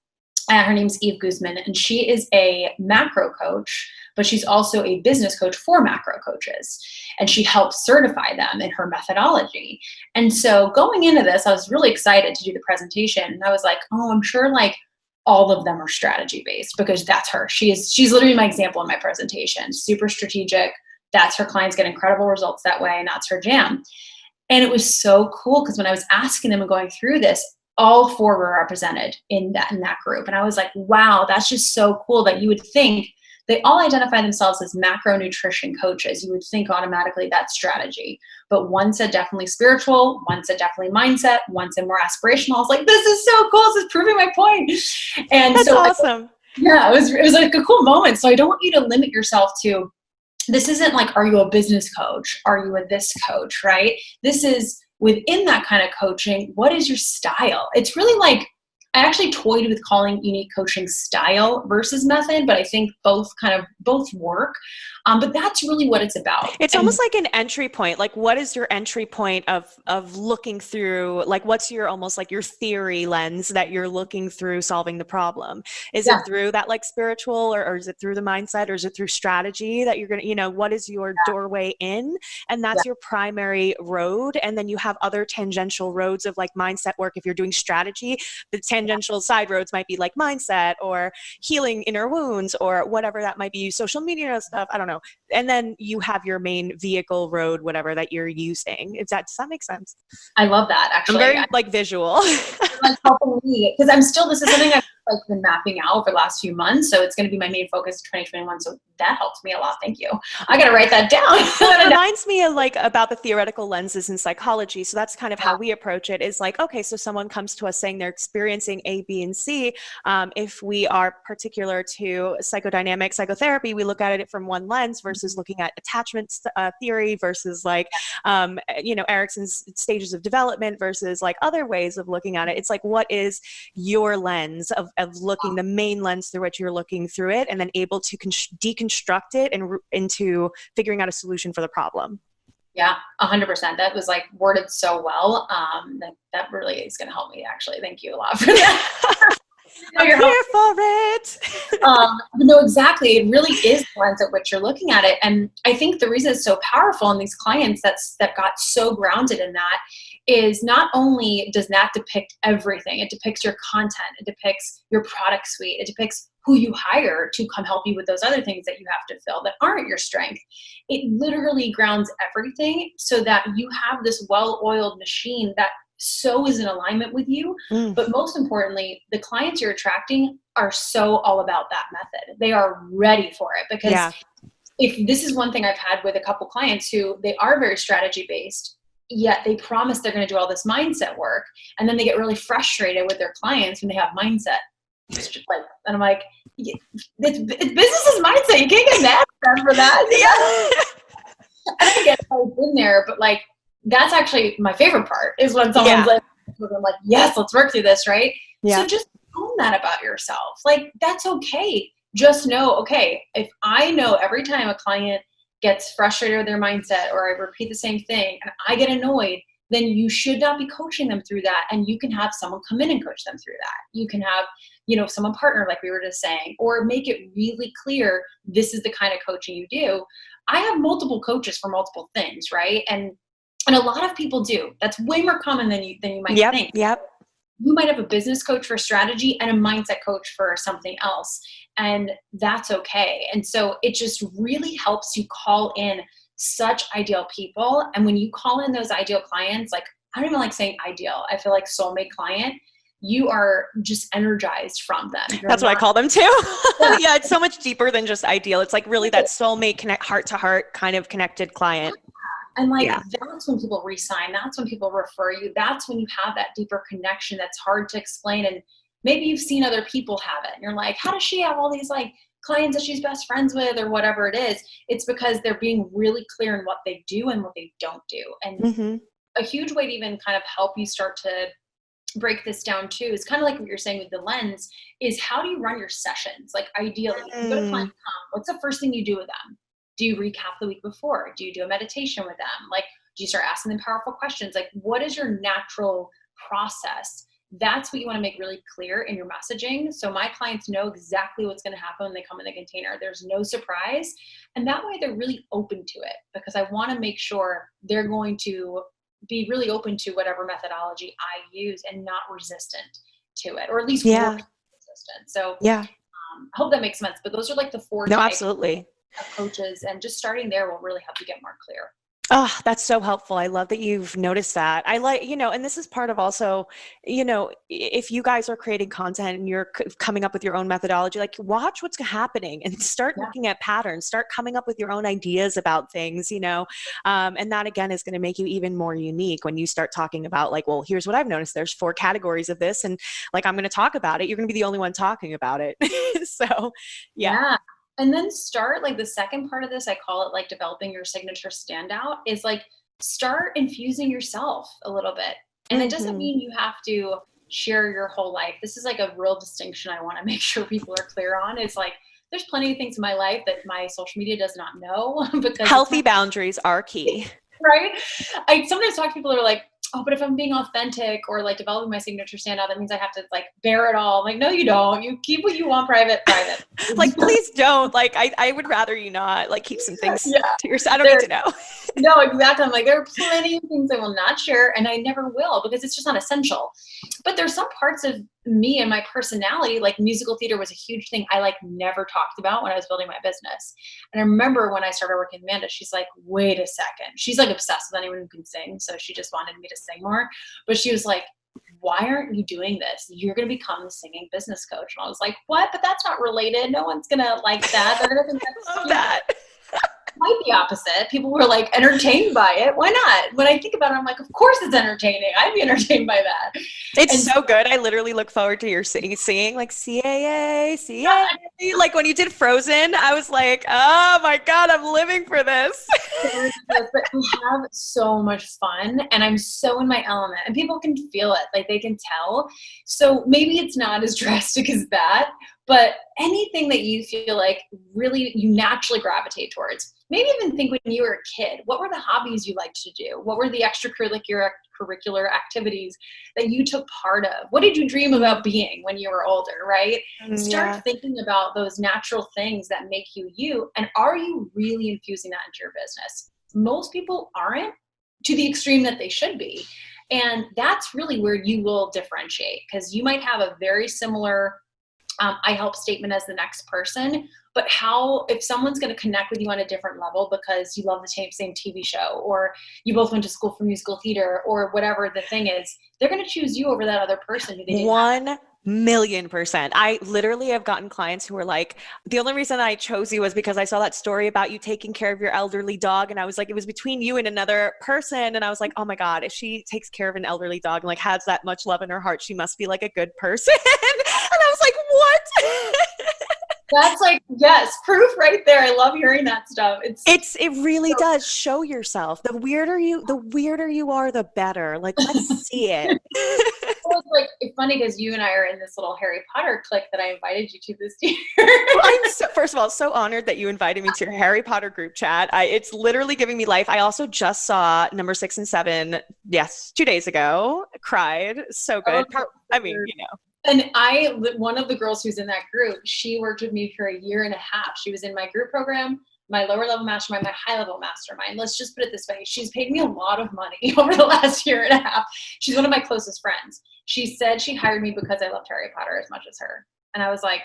Her name's Eve Guzman, and she is a macro coach, but she's also a business coach for macro coaches. And she helps certify them in her methodology. And so going into this, I was really excited to do the presentation. And I was like, oh, I'm sure like all of them are strategy based, because that's her. She's literally my example in my presentation. Super strategic. That's her clients get incredible results that way. And that's her jam. And it was so cool because when I was asking them and going through this, all 4 were represented in that group. And I was like, wow, that's just so cool that you would think they all identify themselves as macronutrition coaches. You would think automatically that's strategy. But one said definitely spiritual, one said definitely mindset, one said more aspirational. I was like, this is so cool. This is proving my point. And that's awesome. Yeah, it was like a cool moment. So I don't want you to limit yourself to, this isn't like, are you a business coach? Are you a this coach, right? This is within that kind of coaching, what is your style? It's really like, I actually toyed with calling unique coaching style versus method, but I think both work. But that's really what it's about. It's almost like an entry point. Like, what is your entry point of looking through, like, what's your almost like your theory lens that you're looking through solving the problem? Is it through that like spiritual, or is it through the mindset, or is it through strategy that you're going to, what is your doorway in? And that's your primary road. And then you have other tangential roads of like mindset work. If you're doing strategy, the tangential side roads might be like mindset or healing inner wounds or whatever that might be, social media stuff. I don't know. And then you have your main vehicle road, whatever that you're using. Does that make sense? I love that, actually. I'm very like visual. Like helping me, because this is something I've like been mapping out over the last few months. So it's going to be my main focus 2021. So that helps me a lot. Thank you. I got to write that down. It reminds me of like about the theoretical lenses in psychology. So that's kind of how we approach it, is like, okay, so someone comes to us saying they're experiencing A, B, and C. If we are particular to psychodynamic psychotherapy, we look at it from one lens versus looking at attachment theory versus like, Erickson's stages of development versus like other ways of looking at it. It's like, what is your lens of looking, the main lens through which you're looking through it, and then able to deconstruct it and into figuring out a solution for the problem. Yeah, 100%. That was like worded so well. That really is going to help me, actually. Thank you a lot for that. I'm here for it. No, exactly. It really is the lens at which you're looking at it. And I think the reason it's so powerful in these clients that got so grounded in that is not only does that depict everything, it depicts your content, it depicts your product suite, it depicts who you hire to come help you with those other things that you have to fill that aren't your strength. It literally grounds everything so that you have this well-oiled machine that so is in alignment with you. But most importantly, the clients you're attracting are so all about that method. They are ready for it, because if this is one thing I've had with a couple clients who they are very strategy based, yet they promise they're going to do all this mindset work. And then they get really frustrated with their clients when they have mindset. It's just like, and I'm like, it's business is mindset. You can't get mad at them for that. And I get I've been there, but like, that's actually my favorite part is when someone's like, I'm like, yes, let's work through this. Right. So just own that about yourself. Like, that's okay. Just know, okay, if I know every time a client gets frustrated with their mindset, or I repeat the same thing and I get annoyed, then you should not be coaching them through that. And you can have someone come in and coach them through that. You can have, someone partner, like we were just saying, or make it really clear, this is the kind of coaching you do. I have multiple coaches for multiple things, right? And a lot of people do. That's way more common than you might think. You might have a business coach for strategy and a mindset coach for something else. And that's okay. And so it just really helps you call in such ideal people. And when you call in those ideal clients, like, I don't even like saying ideal. I feel like soulmate client, you are just energized from them. That's what I call them too. Yeah, it's so much deeper than just ideal. It's like really that soulmate heart to heart kind of connected client. And like, that's when people re-sign. That's when people refer you. That's when you have that deeper connection that's hard to explain. And maybe you've seen other people have it. And you're like, how does she have all these like clients that she's best friends with, or whatever it is? It's because they're being really clear in what they do and what they don't do. And a huge way to even kind of help you start to break this down too is kind of like what you're saying with the lens, is how do you run your sessions? Like, ideally, you go to client, what's the first thing you do with them? Do you recap the week before? Do you do a meditation with them? Like, do you start asking them powerful questions? Like, what is your natural process That's what you want to make really clear in your messaging. So my clients know exactly what's going to happen when they come in the container. There's no surprise. And that way they're really open to it, because I want to make sure they're going to be really open to whatever methodology I use and not resistant to it, or at least work resistant. So yeah. I hope that makes sense. But those are like the four No, types absolutely. of coaches, and just starting there will really help you get more clear. Oh, that's so helpful. I love that you've noticed that. I like, and this is part of also, if you guys are creating content and you're coming up with your own methodology, like watch what's happening and start looking at patterns, start coming up with your own ideas about things, and that again is going to make you even more unique when you start talking about like, well, here's what I've noticed. There's 4 categories of this. And like, I'm going to talk about it. You're going to be the only one talking about it. So, yeah. And then start, like the second part of this, I call it like developing your signature standout, is like start infusing yourself a little bit. And it doesn't mean you have to share your whole life. This is like a real distinction I want to make sure people are clear on. It's like, there's plenty of things in my life that my social media does not know, because healthy boundaries are key. Right? I sometimes talk to people that are like, oh, but if I'm being authentic or like developing my signature standout, that means I have to like bear it all. I'm like, no, you don't. You keep what you want private. Like, please don't. Like, I would rather you not like keep some things to yourself. I don't need to know. No, exactly. I'm like, there are plenty of things I will not share, and I never will, because it's just not essential. But there's some parts of me and my personality, like musical theater was a huge thing I like never talked about when I was building my business. And I remember when I started working with Amanda, she's like, wait a second. She's like obsessed with anyone who can sing. So she just wanted me to sing more. But she was like, why aren't you doing this? You're going to become the singing business coach. And I was like, what? But that's not related. No one's going to like that. They're going to think that's love that. Quite the opposite. People were like entertained by it. Why not? When I think about it, I'm like, of course it's entertaining. I'd be entertained by that. It's so good. I literally look forward to your singing like CAA, CAA. Like when you did Frozen, I was like, oh my God, I'm living for this. But we have so much fun, and I'm so in my element, and people can feel it. Like they can tell. So maybe it's not as drastic as that, but anything that you feel like really you naturally gravitate towards. Maybe even think when you were a kid, what were the hobbies you liked to do? What were the extracurricular activities that you took part of? What did you dream about being when you were older, right? Start thinking about those natural things that make you you, and are you really infusing that into your business? Most people aren't, to the extreme that they should be. And that's really where you will differentiate, because you might have a very similar I help statement as the next person, but if someone's going to connect with you on a different level because you love the same TV show, or you both went to school for musical theater, or whatever the thing is, they're going to choose you over that other person who they didn't 1,000,000%. I literally have gotten clients who are like, the only reason I chose you was because I saw that story about you taking care of your elderly dog. And I was like, it was between you and another person. And I was like, oh my God, if she takes care of an elderly dog and like has that much love in her heart, she must be like a good person. And I was like, what? That's like, yes, proof right there. I love hearing that stuff. It really does show yourself. The weirder you are, the better. Like, let's see it. It's like, it's funny because you and I are in this little Harry Potter clique that I invited you to this year. Well, I'm first of all, so honored that you invited me to your Harry Potter group chat. It's literally giving me life. I also just saw number 6 and 7. Yes, 2 days ago. Cried. So good. I mean, And one of the girls who's in that group, she worked with me for 1.5 years. She was in my group program, my lower level mastermind, my high level mastermind. Let's just put it this way. She's paid me a lot of money over the last 1.5 years. She's one of my closest friends. She said she hired me because I loved Harry Potter as much as her. And I was like,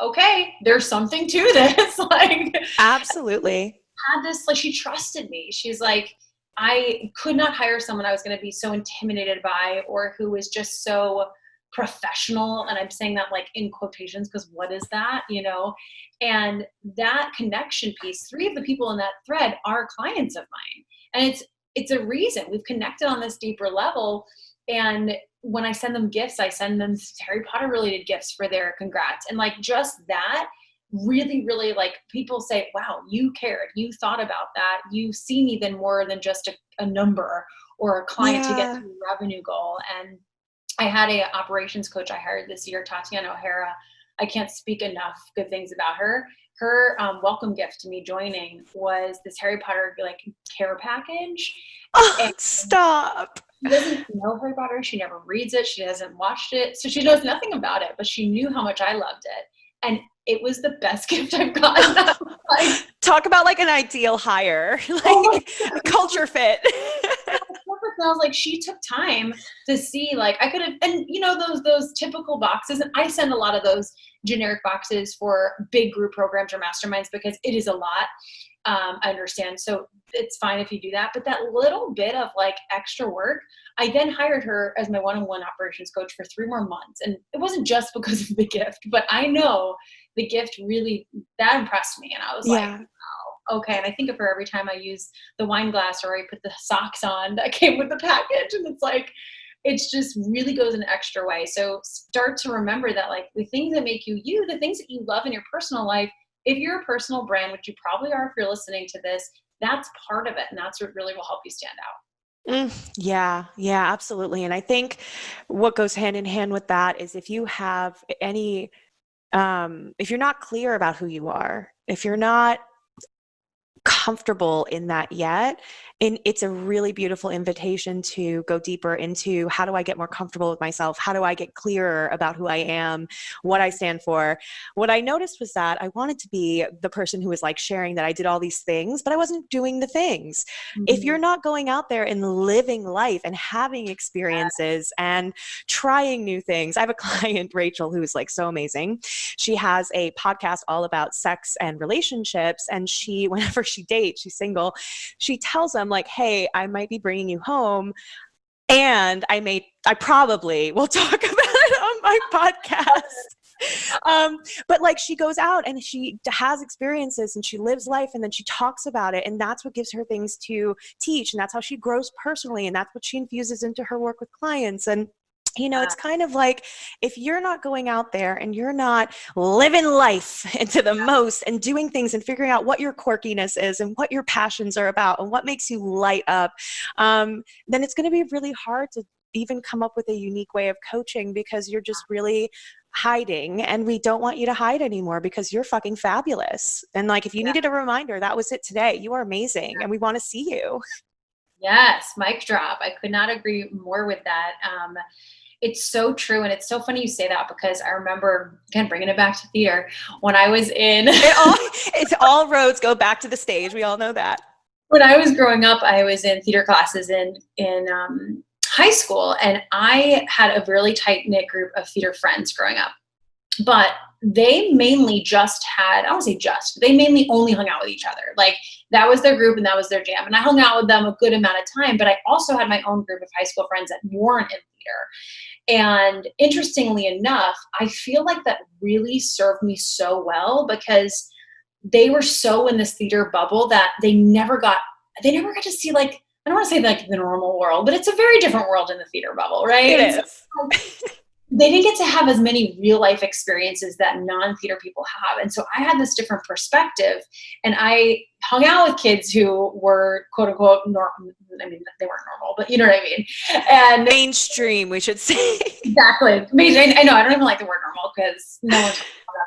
okay, there's something to this. Like, absolutely. She trusted me. She's like, I could not hire someone I was going to be so intimidated by, or who was just so professional. And I'm saying that like in quotations, because what is that, and that connection piece, 3 of the people in that thread are clients of mine. And it's a reason we've connected on this deeper level. And when I send them gifts, I send them Harry Potter related gifts for their congrats. And like, just that really, really, like, people say, wow, you cared, you thought about that. You see me then more than just a number or a client to get to a revenue goal. And I had a operations coach I hired this year, Tatiana O'Hara. I can't speak enough good things about her. Her welcome gift to me joining was this Harry Potter like care package. Oh, stop. She doesn't know Harry Potter. She never reads it. She hasn't watched it. So she knows nothing about it, but she knew how much I loved it. And it was the best gift I've gotten. Like, talk about like an ideal hire, oh like a culture fit. I was like, she took time to see, like, I could have, and you know, those typical boxes. And I send a lot of those generic boxes for big group programs or masterminds because it is a lot. I understand. So it's fine if you do that. But that little bit of like extra work, I then hired her as my one-on-one operations coach for 3 more months. And it wasn't just because of the gift, but I know the gift really, that impressed me. And I was like, wow, okay. And I think of her every time I use the wine glass or I put the socks on that came with the package. And it's like, it's just really goes an extra way. So start to remember that like the things that make you you, the things that you love in your personal life, if you're a personal brand, which you probably are if you're listening to this, that's part of it. And that's what really will help you stand out. Yeah, absolutely. And I think what goes hand in hand with that is if you have any, if you're not clear about who you are, if you're not comfortable in that yet, and it's a really beautiful invitation to go deeper into how do I get more comfortable with myself? How do I get clearer about who I am, what I stand for? What I noticed was that I wanted to be the person who was like sharing that I did all these things, but I wasn't doing the things. Mm-hmm. If you're not going out there and living life and having experiences and trying new things, I have a client, Rachel, who's like so amazing. She has a podcast all about sex and relationships. And she, whenever she dates, she's single, she tells them like, hey, I might be bringing you home and I probably will talk about it on my podcast. But like she goes out and she has experiences and she lives life and then she talks about it. And that's what gives her things to teach. And that's how she grows personally. And that's what she infuses into her work with clients. And you know, it's kind of like if you're not going out there and you're not living life into the most and doing things and figuring out what your quirkiness is and what your passions are about and what makes you light up, then it's going to be really hard to even come up with a unique way of coaching because you're just really hiding, and we don't want you to hide anymore because you're fucking fabulous. And like, if you needed a reminder, that was it today. You are amazing and we want to see you. Yes. Mic drop. I could not agree more with that. It's so true. And it's so funny you say that because I remember, again, bringing it back to theater when I was in. It's all roads go back to the stage. We all know that. When I was growing up, I was in theater classes in high school, and I had a really tight knit group of theater friends growing up, but they mainly they mainly only hung out with each other. Like that was their group and that was their jam. And I hung out with them a good amount of time, but I also had my own group of high school friends that weren't in theater. And interestingly enough, I feel like that really served me so well because they were so in this theater bubble that they never got to see, like, I don't want to say like the normal world, but it's a very different world in the theater bubble, right? It is. So, they didn't get to have as many real life experiences that non-theater people have. And so I had this different perspective, and I hung out with kids who were quote unquote normal. I mean, they weren't normal, but you know what I mean? And mainstream, we should say. Exactly. I know, I don't even like the word normal because no one's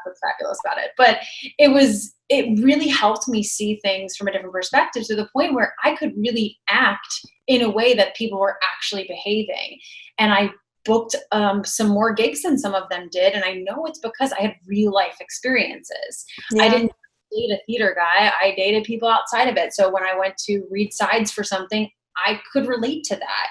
that's fabulous about it. But it really helped me see things from a different perspective to the point where I could really act in a way that people were actually behaving. And I booked some more gigs than some of them did. And I know it's because I had real life experiences. Yeah. I didn't date a theater guy. I dated people outside of it. So when I went to read sides for something, I could relate to that.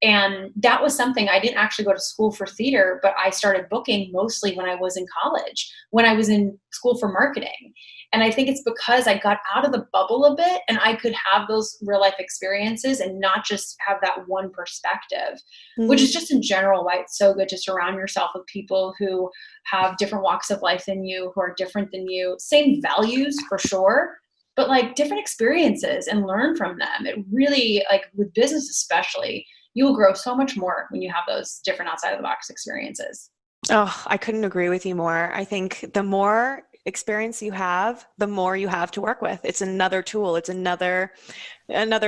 And that was something, I didn't actually go to school for theater, but I started booking mostly when I was in college, when I was in school for marketing. And I think it's because I got out of the bubble a bit and I could have those real life experiences and not just have that one perspective, which is just in general why it's so good to surround yourself with people who have different walks of life than you, who are different than you, same values for sure, but like different experiences, and learn from them. It really, like with business especially, you will grow so much more when you have those different outside of the box experiences. Oh, I couldn't agree with you more. I think the more experience you have, the more you have to work with. It's another tool. It's another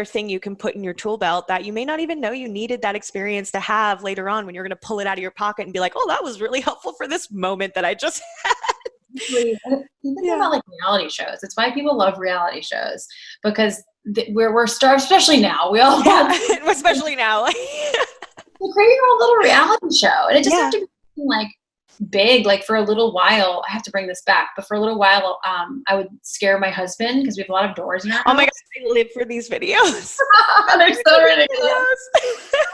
thing you can put in your tool belt that you may not even know you needed that experience to have later on when you're going to pull it out of your pocket and be like, oh, that was really helpful for this moment that I just had. You think about like reality shows. It's why people love reality shows, because we're starved, especially now. We all especially now. create your own little reality show, and it just have to be like big. Like for a little while, I have to bring this back, but for a little while, I would scare my husband because we have a lot of doors in our house. Oh my God, I live for these videos. They're so ridiculous.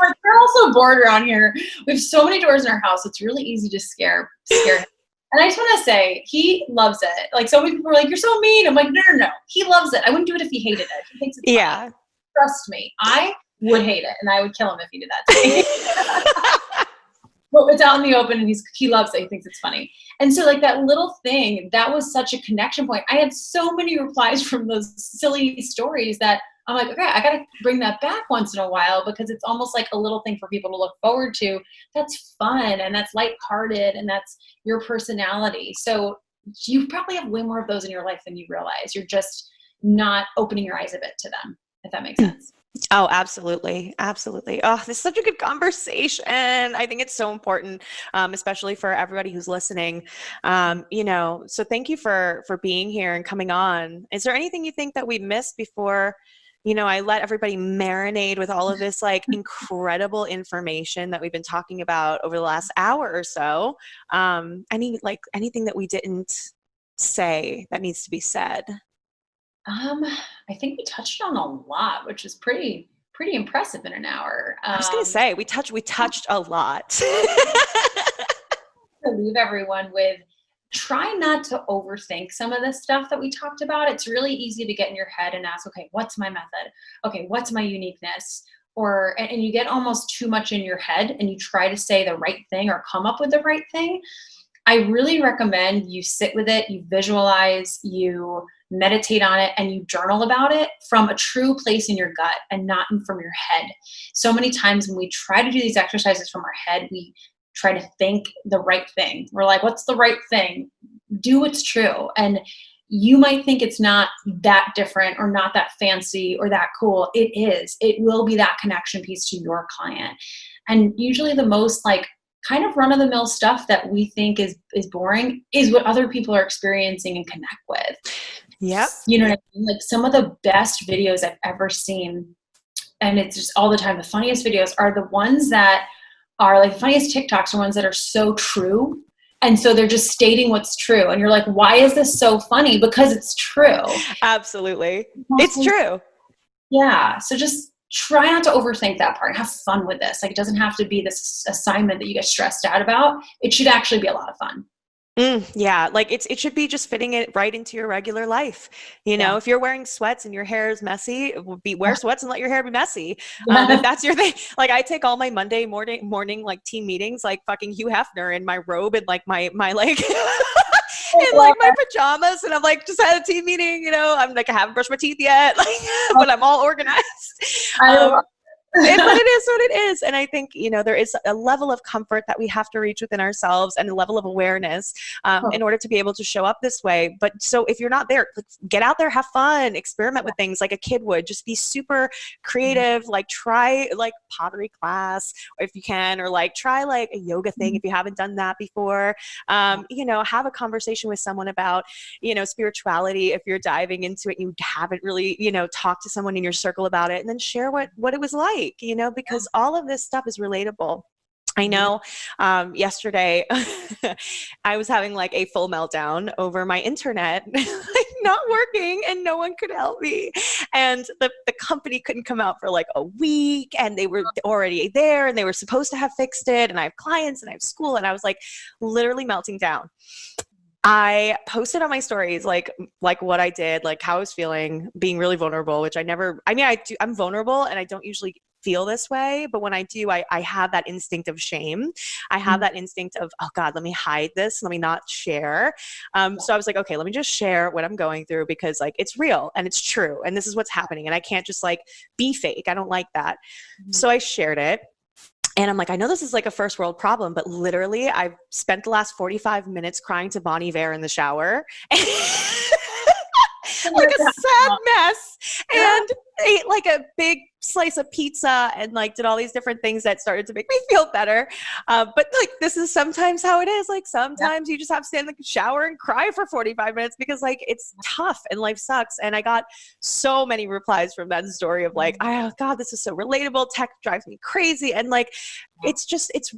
We're also bored around here. We have so many doors in our house. It's really easy to scare him. And I just want to say, he loves it. Like, so many people are like, you're so mean. I'm like, no. He loves it. I wouldn't do it if he hated it. He thinks it's funny. Trust me. I would hate it, and I would kill him if he did that to me. But it's out in the open, and he loves it. He thinks it's funny. And so like that little thing, that was such a connection point. I had so many replies from those silly stories that I'm like, okay, I got to bring that back once in a while, because it's almost like a little thing for people to look forward to. That's fun, and that's lighthearted, and that's your personality. So you probably have way more of those in your life than you realize. You're just not opening your eyes a bit to them, if that makes sense. Oh, absolutely. Absolutely. Oh, this is such a good conversation. I think it's so important, especially for everybody who's listening. So thank you for being here and coming on. Is there anything you think that we missed before, I let everybody marinate with all of this like incredible information that we've been talking about over the last hour or so? Anything that we didn't say that needs to be said? I think we touched on a lot, which is pretty impressive in an hour. I was going to say, we touched a lot. To leave everyone with, try not to overthink some of this stuff that we talked about. It's really easy to get in your head and ask, okay, what's my method? Okay, what's my uniqueness? And you get almost too much in your head, and you try to say the right thing or come up with the right thing. I really recommend you sit with it, you visualize, you meditate on it, and you journal about it from a true place in your gut and not from your head. So many times when we try to do these exercises from our head, we try to think the right thing. We're like, what's the right thing? Do what's true. And you might think it's not that different or not that fancy or that cool. It is. It will be that connection piece to your client. And usually the most kind of run-of-the-mill stuff that we think is boring is what other people are experiencing and connect with. Yep. You know what I mean? Like some of the best videos I've ever seen, and it's just all the time, the funniest videos are the ones that are like, the funniest TikToks are ones that are so true. And so they're just stating what's true. And you're like, why is this so funny? Because it's true. Absolutely. It's true. Yeah. So just try not to overthink that part. Have fun with this. Like, it doesn't have to be this assignment that you get stressed out about. It should actually be a lot of fun. Yeah. Like it should be just fitting it right into your regular life. If you're wearing sweats and your hair is messy, wear sweats and let your hair be messy. If that's your thing. Like I take all my Monday morning like team meetings, like fucking Hugh Hefner in my robe and like my like in like my pajamas, and I'm like, just had a team meeting, I'm like, I haven't brushed my teeth yet, but I'm all organized. But it is what it is. And I think, there is a level of comfort that we have to reach within ourselves and a level of awareness in order to be able to show up this way. But so if you're not there, get out there, have fun, experiment with things like a kid would. Just be super creative, like try like pottery class if you can, or like try like a yoga thing if you haven't done that before. Have a conversation with someone about, spirituality if you're diving into it and you haven't really, talked to someone in your circle about it, and then share what it was like. Because all of this stuff is relatable. I know yesterday I was having like a full meltdown over my internet not working, and no one could help me. And the company couldn't come out for like a week, and they were already there, and they were supposed to have fixed it. And I have clients and I have school, and I was like literally melting down. I posted on my stories, like what I did, like how I was feeling, being really vulnerable, which I'm vulnerable and I don't usually feel this way, but when I do, I have that instinct of shame. I have that instinct of, oh God, let me hide this. Let me not share. So I was like, okay, let me just share what I'm going through, because like, it's real and it's true. And this is what's happening. And I can't just like be fake. I don't like that. So I shared it. And I'm like, I know this is like a first world problem, but literally I've spent the last 45 minutes crying to Bon Iver in the shower. Like a sad mess. ate like a big slice of pizza and like did all these different things that started to make me feel better. But like, this is sometimes how it is. Like sometimes you just have to stand in the shower and cry for 45 minutes because like it's tough and life sucks. And I got so many replies from that story of like, oh God, this is so relatable. Tech drives me crazy. And like, it's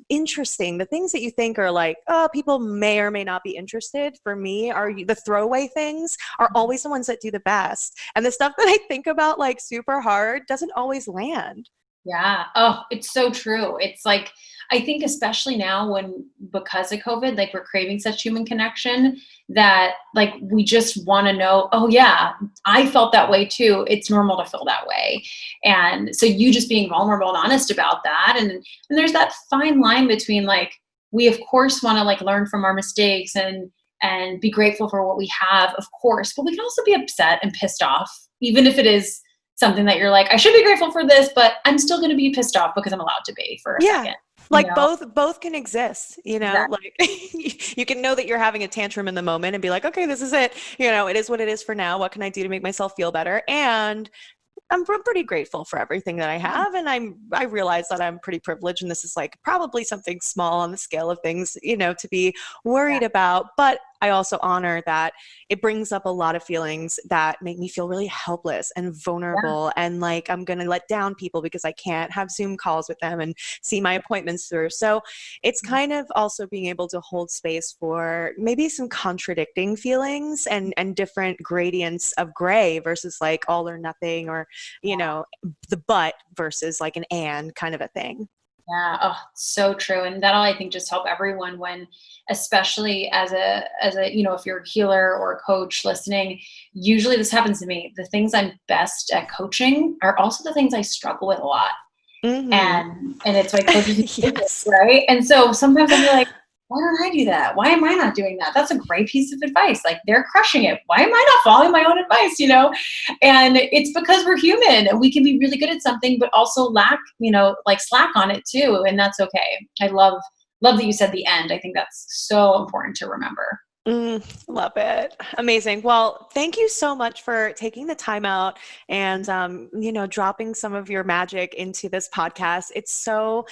interesting. The things that you think are like, oh, people may or may not be interested. For me, are the throwaway things are always the ones that do the best. And the stuff that I think about like super hard doesn't always land. Yeah. Oh, it's so true. It's like, I think especially now because of COVID, like we're craving such human connection that like, we just want to know, oh yeah, I felt that way too. It's normal to feel that way. And so you just being vulnerable and honest about that. And there's that fine line between like, we of course want to like learn from our mistakes and be grateful for what we have, of course, but we can also be upset and pissed off, even if it is something that you're like, I should be grateful for this, but I'm still going to be pissed off because I'm allowed to be for a second. Like both can exist, Exactly. like you can know that you're having a tantrum in the moment and be like, okay, this is it. It is what it is for now. What can I do to make myself feel better? And I'm pretty grateful for everything that I have. And I realize that I'm pretty privileged and this is like probably something small on the scale of things, to be worried about. But I also honor that it brings up a lot of feelings that make me feel really helpless and vulnerable. And like, I'm going to let down people because I can't have Zoom calls with them and see my appointments through. So it's kind of also being able to hold space for maybe some contradicting feelings and different gradients of gray versus like all or nothing or, the but versus like an and kind of a thing. Yeah. Oh, so true. And that'll, I think, just help everyone when, especially as a, if you're a healer or a coach listening, usually this happens to me. The things I'm best at coaching are also the things I struggle with a lot. Mm-hmm. And it's like coaches, Yes. right? And so sometimes I'll be like, why don't I do that? Why am I not doing that? That's a great piece of advice. Like they're crushing it. Why am I not following my own advice? And it's because we're human and we can be really good at something, but also lack, like slack on it too. And that's okay. I love that you said the end. I think that's so important to remember. Love it. Amazing. Well, thank you so much for taking the time out and, dropping some of your magic into this podcast. It's so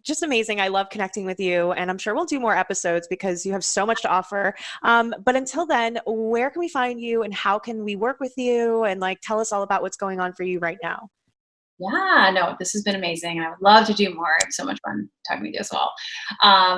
just amazing. I love connecting with you and I'm sure we'll do more episodes because you have so much to offer. But until then, where can we find you and how can we work with you and like, tell us all about what's going on for you right now? Yeah, no, this has been amazing. I would love to do more. It's so much fun talking with you as well.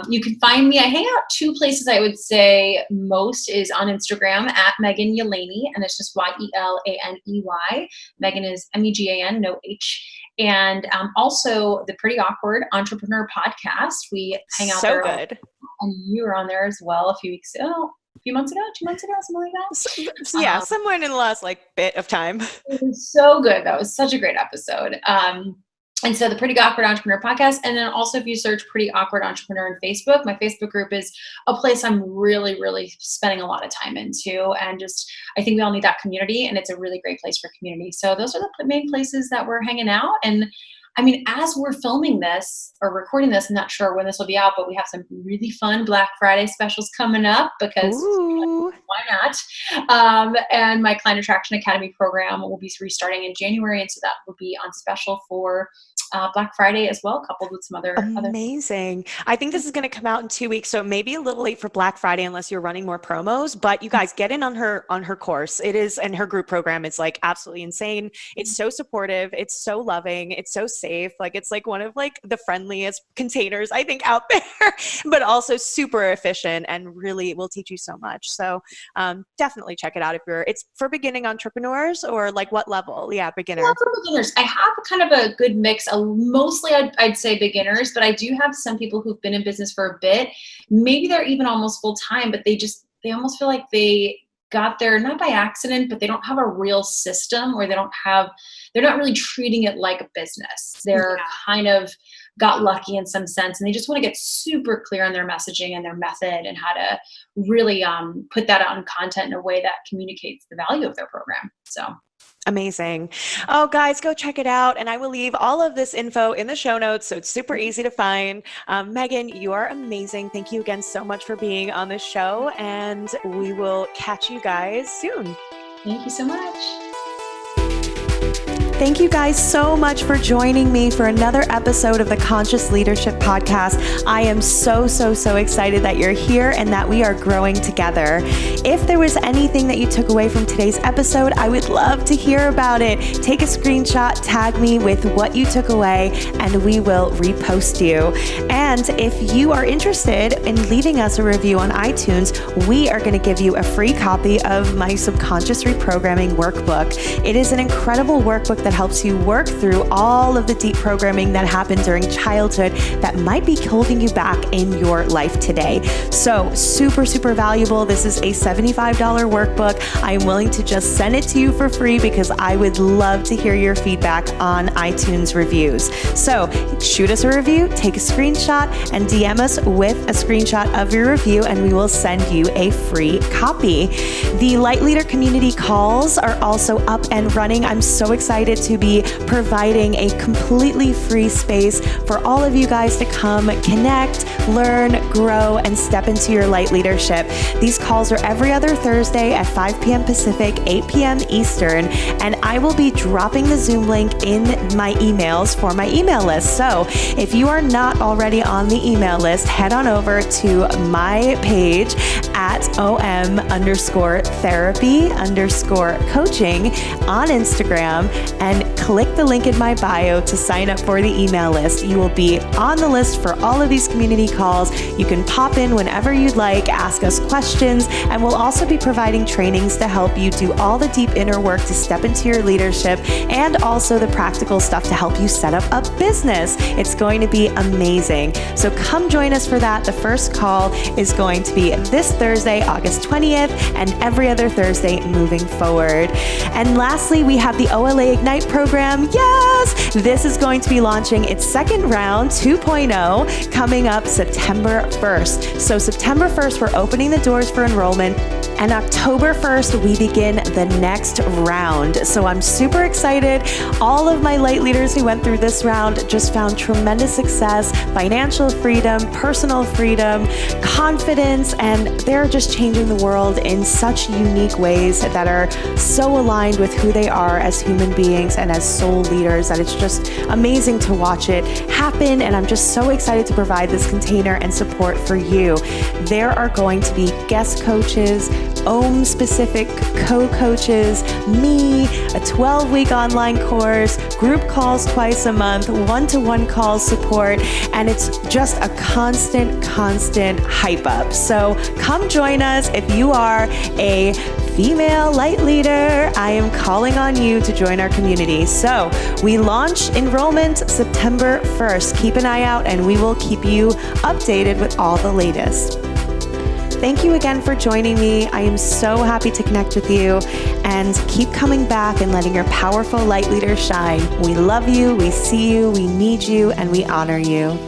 You can find me. I hang out two places I would say most is on Instagram at Megan Yelaney, and it's just Yelaney. Megan is Megan, no H. And also the Pretty Awkward Entrepreneur podcast. We hang out there. So good. And you were on there as well a few months ago, 2 months ago, something like that. Yeah, somewhere in the last like bit of time. It was so good. That was such a great episode. And so the Pretty Awkward Entrepreneur podcast. And then also if you search Pretty Awkward Entrepreneur on Facebook, my Facebook group is a place I'm really, really spending a lot of time into. And just, I think we all need that community and it's a really great place for community. So those are the main places that we're hanging out. And I mean, as we're filming this or recording this, I'm not sure when this will be out, but we have some really fun Black Friday specials coming up because why not? And my Client Attraction Academy program will be restarting in January. And so that will be on special for Black Friday as well, coupled with some other. Amazing. I think this is going to come out in 2 weeks. So maybe a little late for Black Friday unless you're running more promos, but you guys get in on her course. It is, and her group program is like absolutely insane. It's so supportive. It's so loving. It's so safe. Like it's like one of like the friendliest containers I think out there, but also super efficient and really will teach you so much. So definitely check it out it's for beginning entrepreneurs or like what level? Yeah, beginner. Yeah, for beginners. I have kind of a good mix. Mostly I'd say beginners, but I do have some people who've been in business for a bit. Maybe they're even almost full time, but they almost feel like they got there not by accident, but they don't have a real system or they're not really treating it like a business. They're kind of got lucky in some sense and they just want to get super clear on their messaging and their method and how to really put that out in content in a way that communicates the value of their program. So amazing. Oh, guys, go check it out. And I will leave all of this info in the show notes. So it's super easy to find. Megan, you are amazing. Thank you again so much for being on this show. And we will catch you guys soon. Thank you so much. Thank you guys so much for joining me for another episode of the Conscious Leadership Podcast. I am so excited that you're here and that we are growing together. If there was anything that you took away from today's episode, I would love to hear about it. Take a screenshot, tag me with what you took away, and we will repost you. And if you are interested in leaving us a review on iTunes, we are going to give you a free copy of my Subconscious Reprogramming Workbook. It is an incredible workbook that helps you work through all of the deep programming that happened during childhood that might be holding you back in your life today. So super valuable. This is a $75 workbook. I am willing to just send it to you for free because I would love to hear your feedback on iTunes reviews. So shoot us a review, take a screenshot, and DM us with a screenshot of your review, and we will send you a free copy. The Light Leader community calls are also up and running. I'm so excited to be providing a completely free space for all of you guys to come connect, learn, grow, and step into your light leadership. These calls are every other Thursday at 5 p.m. Pacific, 8 p.m. Eastern, and I will be dropping the Zoom link in my emails for my email list. So if you are not already on the email list, head on over to my page at om_therapy_coaching on Instagram and click the link in my bio to sign up for the email list. You will be on the list for all of these community calls. You can pop in whenever you'd like, ask us questions, and we'll also be providing trainings to help you do all the deep inner work to step into your leadership and also the practical stuff to help you set up a business. It's going to be amazing. So come join us for that. The first call is going to be this Thursday, August 20th, and every other Thursday moving forward. And lastly, we have the OLA Ignite program. Yes! This is going to be launching its second round 2.0 coming up September 1st. So September 1st, we're opening the doors for enrollment. And October 1st, we begin the next round. So I'm super excited. All of my light leaders who went through this round just found tremendous success, financial freedom, personal freedom, confidence, and they're just changing the world in such unique ways that are so aligned with who they are as human beings and as soul leaders that it's just amazing to watch it happen. And I'm just so excited to provide this container and support for you. There are going to be guest coaches, OM-specific co-coaches, me, a 12-week online course, group calls twice a month, one-to-one call support, and it's just a constant hype up. So come join us. If you are a female light leader, I am calling on you to join our community. So we launch enrollment September 1st. Keep an eye out and we will keep you updated with all the latest. Thank you again for joining me. I am so happy to connect with you, and keep coming back and letting your powerful light leader shine. We love you, we see you, we need you, and we honor you.